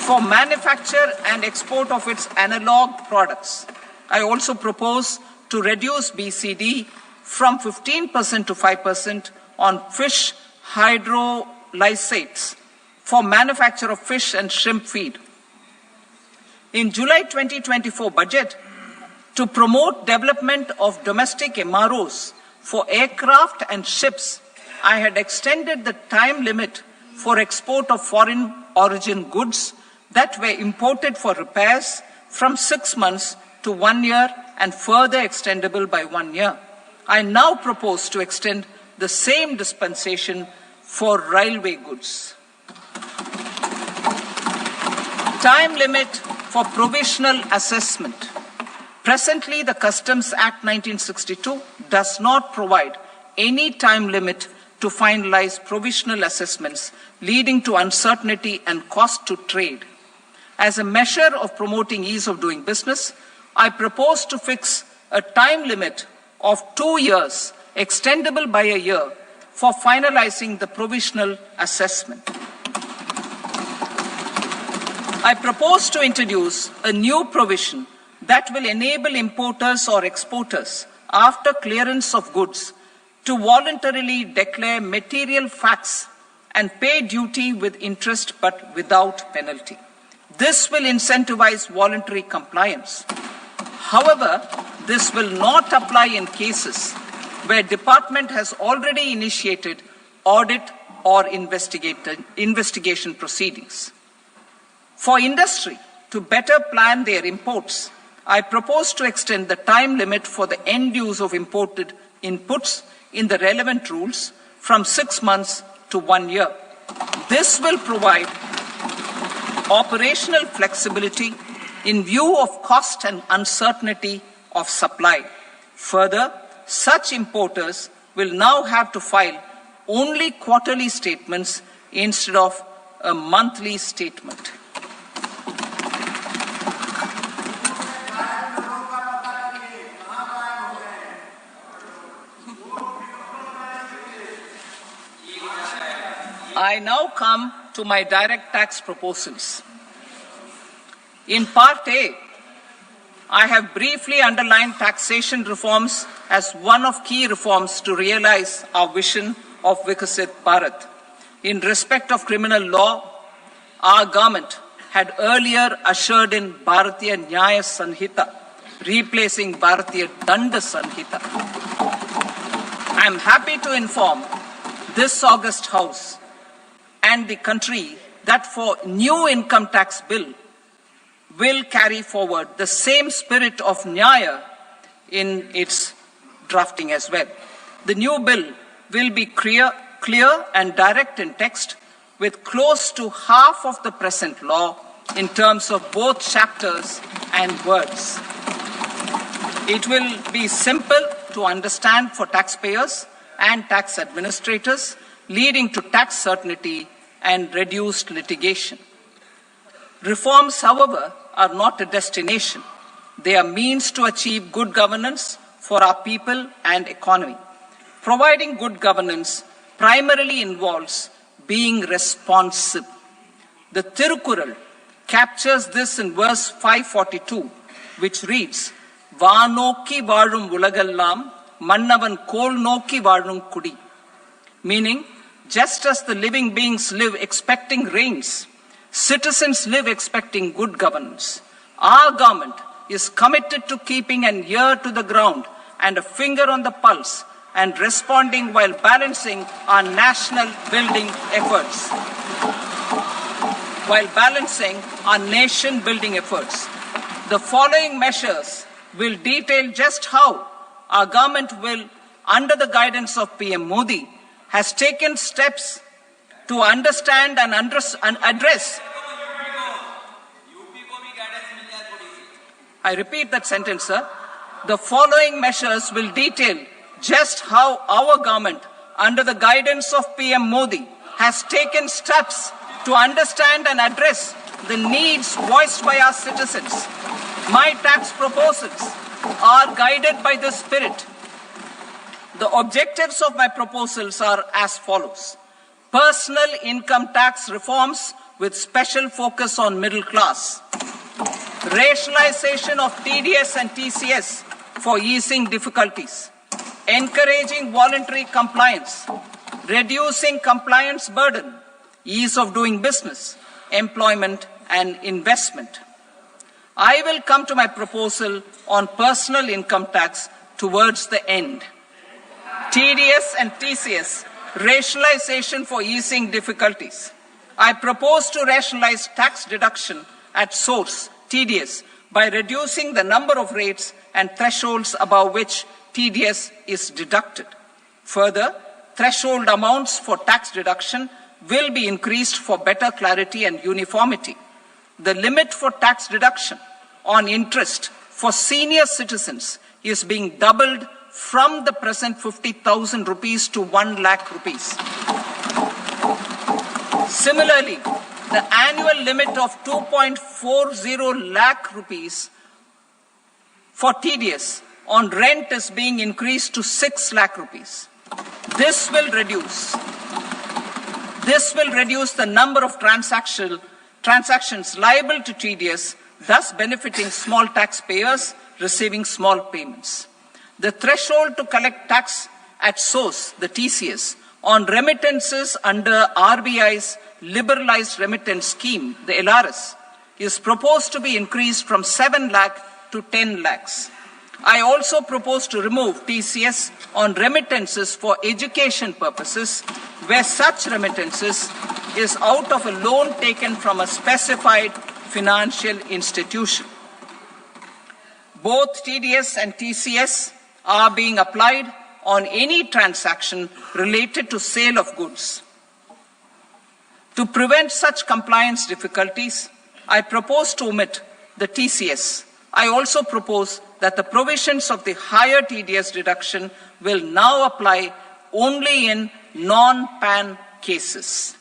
Speaker 1: for manufacture and export of its analog products. I also propose to reduce BCD from 15% to 5% on fish hydrolysates for manufacture of fish and shrimp feed. In July 2024 budget, to promote development of domestic MROs for aircraft and ships, I had extended the time limit for export of foreign origin goods that were imported for repairs from 6 months to 1 year and further extendable by 1 year. I now propose to extend the same dispensation for railway goods. Time limit for provisional assessment. Presently, the Customs Act 1962 does not provide any time limit to finalize provisional assessments, leading to uncertainty and cost to trade. As a measure of promoting ease of doing business, I propose to fix a time limit of 2 years, extendable by a year, for finalizing the provisional assessment. I propose to introduce a new provision that will enable importers or exporters, after clearance of goods, to voluntarily declare material facts and pay duty with interest but without penalty. This will incentivize voluntary compliance. However, this will not apply in cases where department has already initiated audit or investigation proceedings. For industry to better plan their imports, I propose to extend the time limit for the end use of imported inputs in the relevant rules from 6 months to 1 year. This will provide operational flexibility in view of cost and uncertainty of supply. Further, such importers will now have to file only quarterly statements instead of a monthly statement. I now come to my direct tax proposals. In Part A, I have briefly underlined taxation reforms as one of key reforms to realize our vision of Vikasit Bharat. In respect of criminal law, our government had earlier ushered in Bharatiya Nyaya Sanhita, replacing Bharatiya Danda Sanhita. I am happy to inform this August House and the country that for new income tax bill, will carry forward the same spirit of Nyaya in its drafting as well. The new bill will be clear and direct in text, with close to half of the present law in terms of both chapters and words. It will be simple to understand for taxpayers and tax administrators, leading to tax certainty and reduced litigation. Reforms, however, are not a destination. They are means to achieve good governance for our people and economy. Providing good governance primarily involves being responsive. The Tirukural captures this in verse 542, which reads, "Vaanokki vaazhum ulagallam, mannavan kol nokki vaazhum kudi." Meaning, just as the living beings live expecting rains, citizens live expecting good governance. Our government is committed to keeping an ear to the ground and a finger on the pulse and responding while balancing our national building efforts. Nation building efforts. The following measures will detail just how our government will, under the guidance of PM Modi, has taken steps to understand and address. I repeat that sentence, sir. The following measures will detail just how our government, under the guidance of PM Modi, has taken steps to understand and address the needs voiced by our citizens. My tax proposals are guided by this spirit. The objectives of my proposals are as follows. Personal income tax reforms with special focus on middle class. Rationalization of TDS and TCS for easing difficulties. Encouraging voluntary compliance. Reducing compliance burden. Ease of doing business, employment and investment. I will come to my proposal on personal income tax towards the end. TDS and TCS, rationalization for easing difficulties. I propose to rationalize tax deduction at source, TDS, by reducing the number of rates and thresholds above which TDS is deducted. Further, threshold amounts for tax deduction will be increased for better clarity and uniformity. The limit for tax deduction on interest for senior citizens is being doubled from the present 50,000 rupees to 1 lakh rupees. Similarly, the annual limit of 2.40 lakh rupees for TDS on rent is being increased to 6 lakh rupees. This will reduce the number of transactions liable to TDS, thus benefiting small taxpayers receiving small payments. The threshold to collect tax at source, the TCS, on remittances under RBI's liberalized remittance scheme, the LRS, is proposed to be increased from 7 lakh to 10 lakhs. I also propose to remove TCS on remittances for education purposes, where such remittances is out of a loan taken from a specified financial institution. Both TDS and TCS are being applied on any transaction related to sale of goods. To prevent such compliance difficulties, I propose to omit the TCS. I also propose that the provisions of the higher TDS deduction will now apply only in non-PAN cases.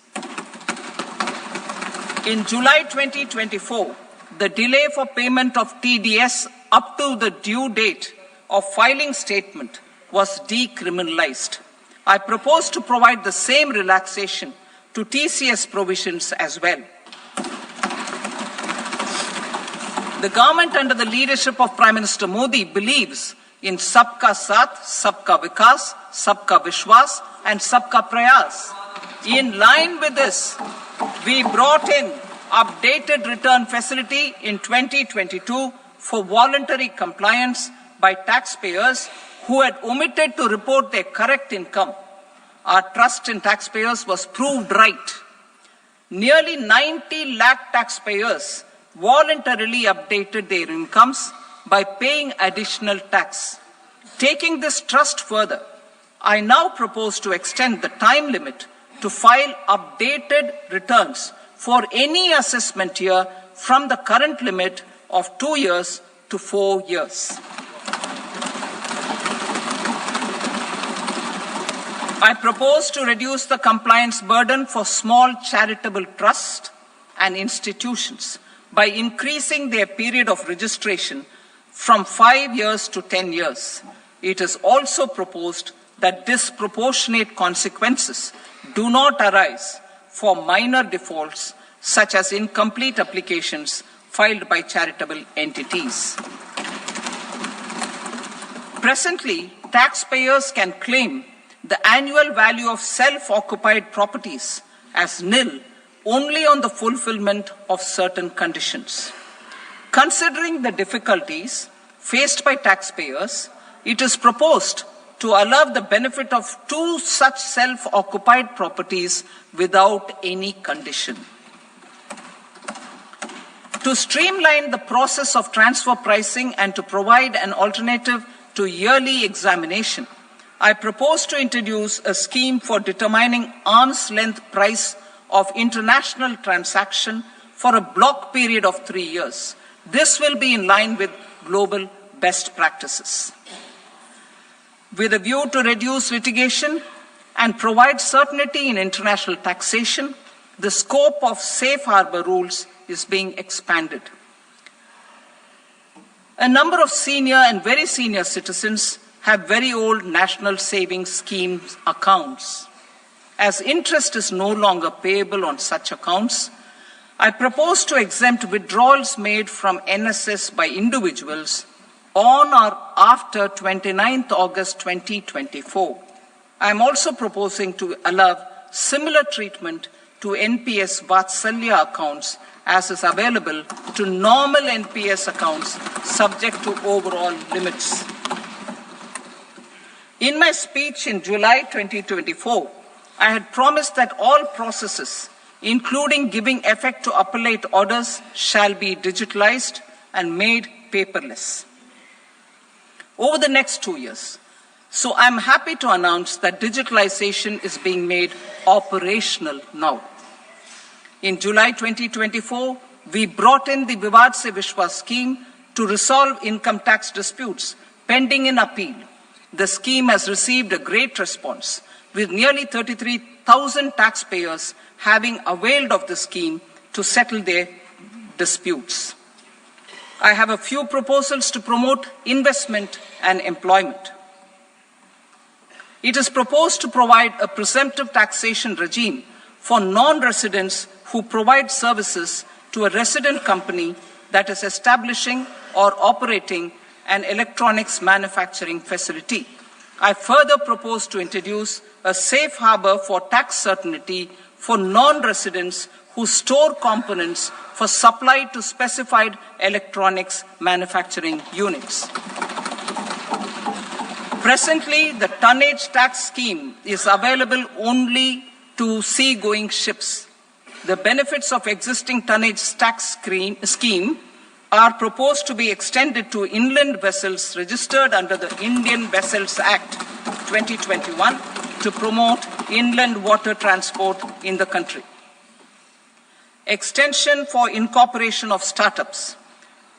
Speaker 1: In July 2024, the delay for payment of TDS up to the due date of filing statement was decriminalized. I propose to provide the same relaxation to TCS provisions as well. The government under the leadership of Prime Minister Modi believes in Sabka Saath, Sabka Vikas, Sabka Vishwas and Sabka Prayas. In line with this, we brought in updated return facility in 2022 for voluntary compliance by taxpayers who had omitted to report their correct income. Our trust in taxpayers was proved right. Nearly 90 lakh taxpayers voluntarily updated their incomes by paying additional tax. Taking this trust further, I now propose to extend the time limit to file updated returns for any assessment year from the current limit of 2 years to 4 years. I propose to reduce the compliance burden for small charitable trusts and institutions by increasing their period of registration from 5 years to 10 years. It is also proposed that disproportionate consequences do not arise for minor defaults such as incomplete applications filed by charitable entities. Presently, taxpayers can claim the annual value of self-occupied properties as nil only on the fulfillment of certain conditions. Considering the difficulties faced by taxpayers, it is proposed to allow the benefit of 2 such self-occupied properties without any condition. To streamline the process of transfer pricing and to provide an alternative to yearly examination, I propose to introduce a scheme for determining arm's length price of international transaction for a block period of 3 years. This will be in line with global best practices. With a view to reduce litigation and provide certainty in international taxation, the scope of safe harbor rules is being expanded. A number of senior and very senior citizens have very old national savings schemes accounts. As interest is no longer payable on such accounts, I propose to exempt withdrawals made from NSS by individuals on or after 29th August 2024. I am also proposing to allow similar treatment to NPS Vatsalya accounts as is available to normal NPS accounts subject to overall limits. In my speech in July 2024, I had promised that all processes, including giving effect to appellate orders, shall be digitalized and made paperless over the next 2 years. So I'm happy to announce that digitalization is being made operational now. In July 2024, we brought in the Vivad Se Vishwas scheme to resolve income tax disputes pending in appeal. The scheme has received a great response, with nearly 33,000 taxpayers having availed of the scheme to settle their disputes. I have a few proposals to promote investment and employment. It is proposed to provide a presumptive taxation regime for non-residents who provide services to a resident company that is establishing or operating an electronics manufacturing facility. I further propose to introduce a safe harbor for tax certainty for non-residents who store components for supply to specified electronics manufacturing units. Presently, the tonnage tax scheme is available only to sea-going ships. The benefits of existing tonnage tax scheme are proposed to be extended to inland vessels registered under the Indian Vessels Act 2021 to promote inland water transport in the country. Extension for incorporation of startups.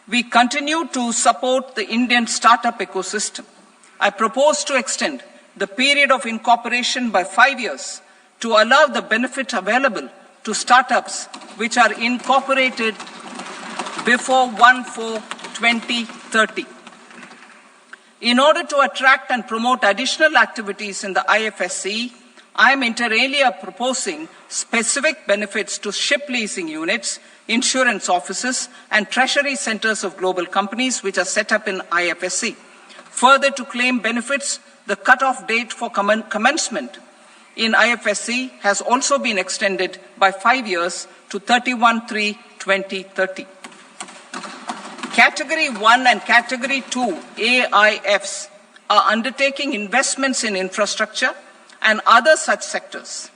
Speaker 1: We continue to support the Indian startup ecosystem. I propose to extend the period of incorporation by 5 years to allow the benefit available to startups which are incorporated before 1/4/2030. In order to attract and promote additional activities in the IFSC, I am inter alia proposing specific benefits to ship leasing units, insurance offices, and treasury centers of global companies which are set up in IFSC. Further, to claim benefits, the cutoff date for commencement in IFSC has also been extended by 5 years to 31/3/2030. Category 1 and Category 2 AIFs are undertaking investments in infrastructure and other such sectors.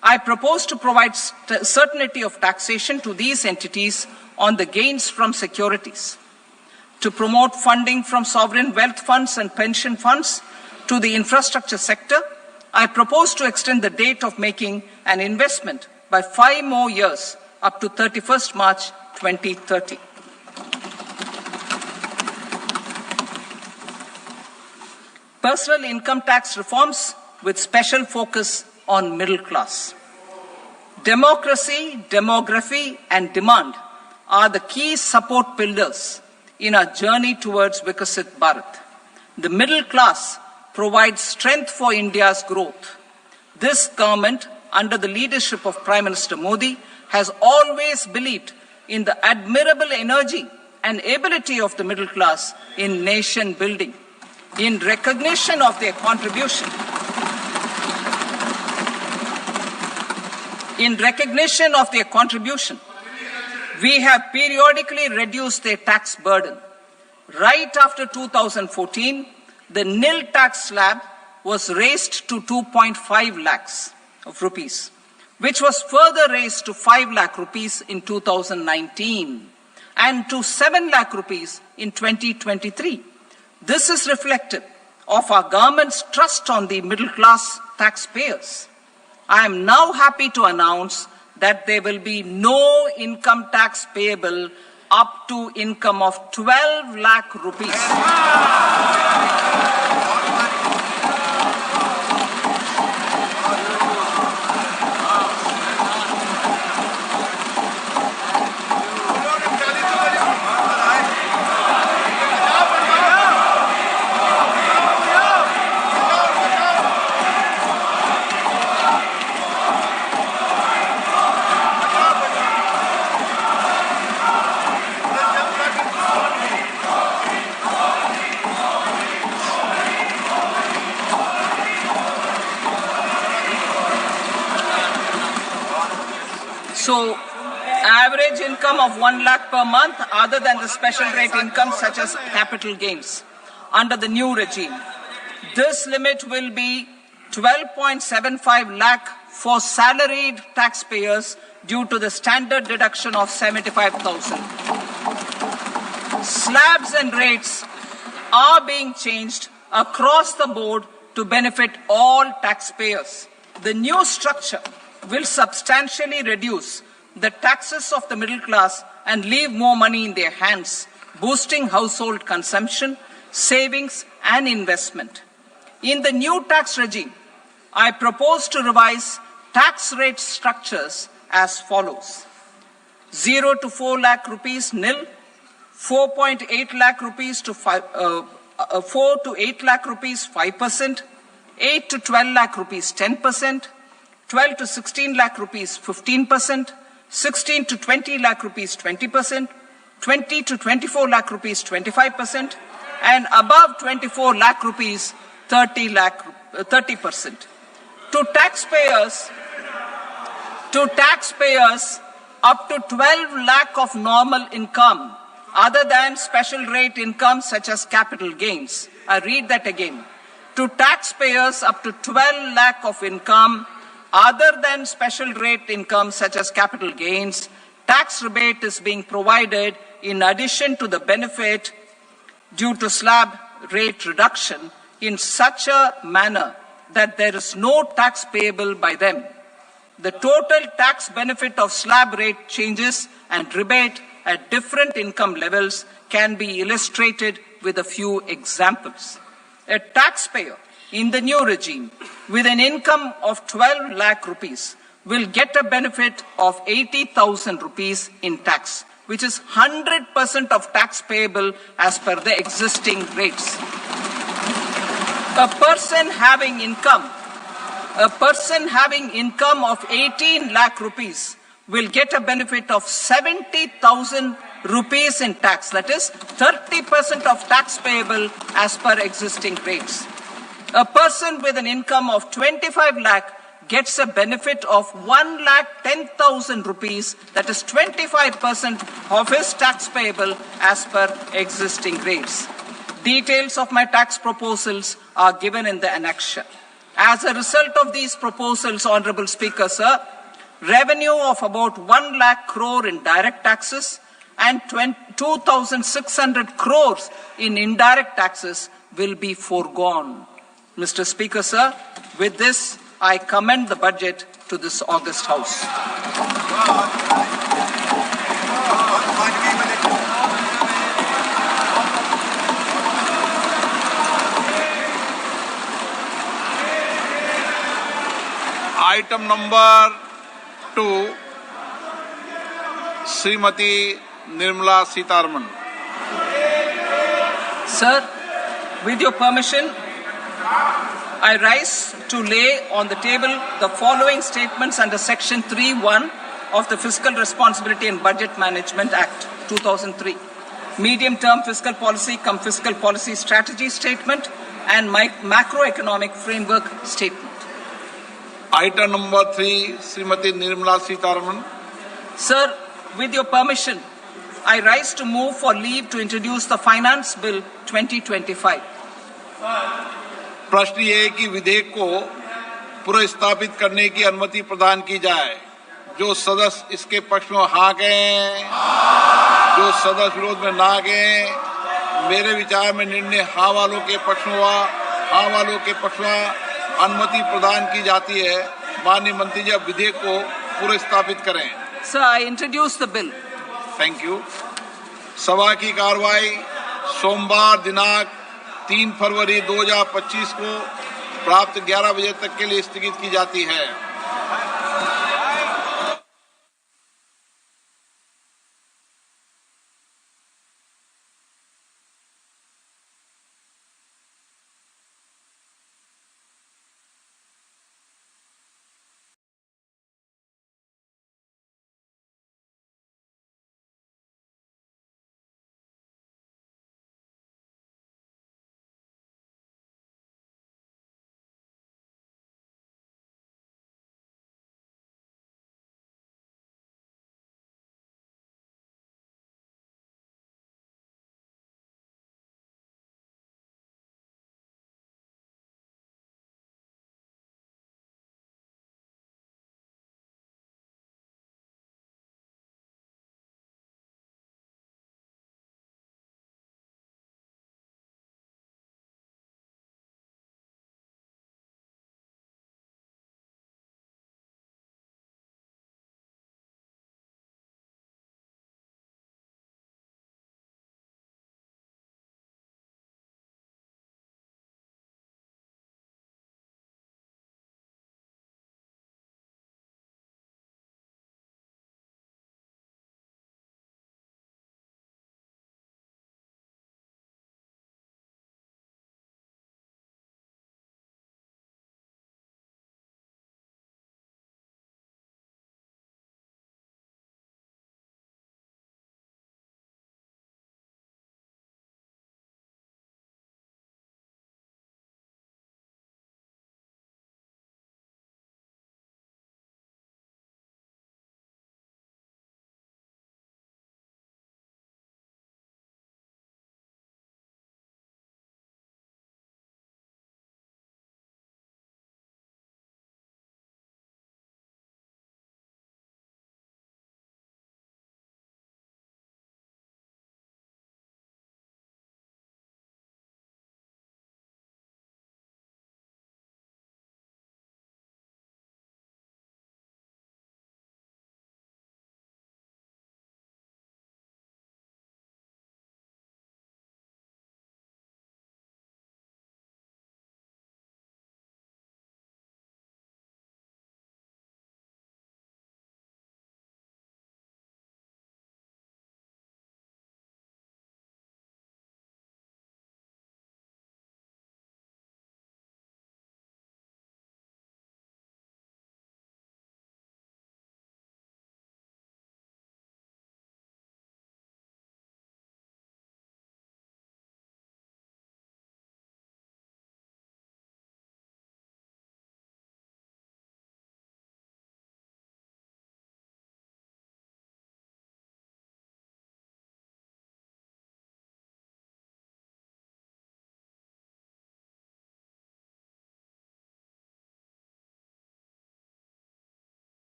Speaker 1: I propose to provide certainty of taxation to these entities on the gains from securities. To promote funding from sovereign wealth funds and pension funds to the infrastructure sector, I propose to extend the date of making an investment by 5 more years up to 31st March 2030. Personal income tax reforms with special focus on middle class. Democracy, demography, and demand are the key support pillars in our journey towards Vikasit Bharat. The middle class provides strength for India's growth. This government, under the leadership of Prime Minister Modi, has always believed in the admirable energy and ability of the middle class in nation building. In recognition of their contribution, we have periodically reduced their tax burden. Right after 2014, the nil tax slab was raised to 2.5 lakhs of rupees, which was further raised to 5 lakh rupees in 2019 and to 7 lakh rupees in 2023. This is reflective of our government's trust on the middle class taxpayers. I am now happy to announce that there will be no income tax payable up to income of 12 lakh rupees. So, average income of 1 lakh per month other than the special rate income such as capital gains under the new regime. This limit will be 12.75 lakh for salaried taxpayers due to the standard deduction of 75,000. Slabs and rates are being changed across the board to benefit all taxpayers. The new structure will substantially reduce the taxes of the middle class and leave more money in their hands, boosting household consumption, savings, and investment. In the new tax regime, I propose to revise tax rate structures as follows: 0 to 4 lakh rupees nil, 4.8 lakh rupees to 4 to 8 lakh rupees 5%, 8 to 12 lakh rupees 10%, 12 to 16 lakh rupees 15%, 16 to 20 lakh rupees 20%, 20 to 24 lakh rupees 25%, and above 24 lakh rupees 30%. To taxpayers up to 12 lakh of normal income other than special rate income such as capital gains. I read that again. To taxpayers up to 12 lakh of income other than special rate income such as capital gains, tax rebate is being provided in addition to the benefit due to slab rate reduction in such a manner that there is no tax payable by them. The total tax benefit of slab rate changes and rebate at different income levels can be illustrated with a few examples. A taxpayer in the new regime with an income of 12 lakh rupees will get a benefit of 80,000 rupees in tax, which is 100% of tax payable as per the existing rates. A person having income of 18 lakh rupees will get a benefit of 70,000 rupees in tax, that is 30% of tax payable as per existing rates. A person with an income of 25 lakh gets a benefit of 1,10,000 rupees, that is 25% of his tax payable as per existing rates. Details of my tax proposals are given in the annexure. As a result of these proposals, Honorable Speaker, sir, revenue of about 1 lakh crore in direct taxes and 2,600 crores in indirect taxes will be foregone. Mr. Speaker, sir, with this, I commend the budget to this august House.
Speaker 2: Item number 2, Srimati Nirmala Sitharaman.
Speaker 1: Sir, with your permission, I rise to lay on the table the following statements under Section 3(1) of the Fiscal Responsibility and Budget Management Act 2003. Medium-term fiscal policy cum fiscal policy strategy statement and macroeconomic framework statement.
Speaker 2: Item number 3, Srimati Nirmala Sitharaman.
Speaker 1: Sir, with your permission, I rise to move for leave to introduce the Finance Bill 2025.
Speaker 2: प्रश्न ये है कि विधेयक को पुनर्स्थापित करने की अनुमति प्रदान की जाए। जो सदस्य इसके पक्ष में हाँ कहें, जो सदस्य विरोध में ना कहें। मेरे विचार में निर्णय हाँ वालों के पक्ष में हुआ, हाँ वालों के पक्ष में अनुमति प्रदान की जाती है। माननीय मंत्री जी, अब विधेयक को पुनर्स्थापित करें।
Speaker 1: Sir, I introduce the bill.
Speaker 2: Thank you. सभा की कार्रवाई सोमवार दिनांक 3 फरवरी 2025 को प्राप्त 11 बजे तक के लिए स्थगित की जाती है।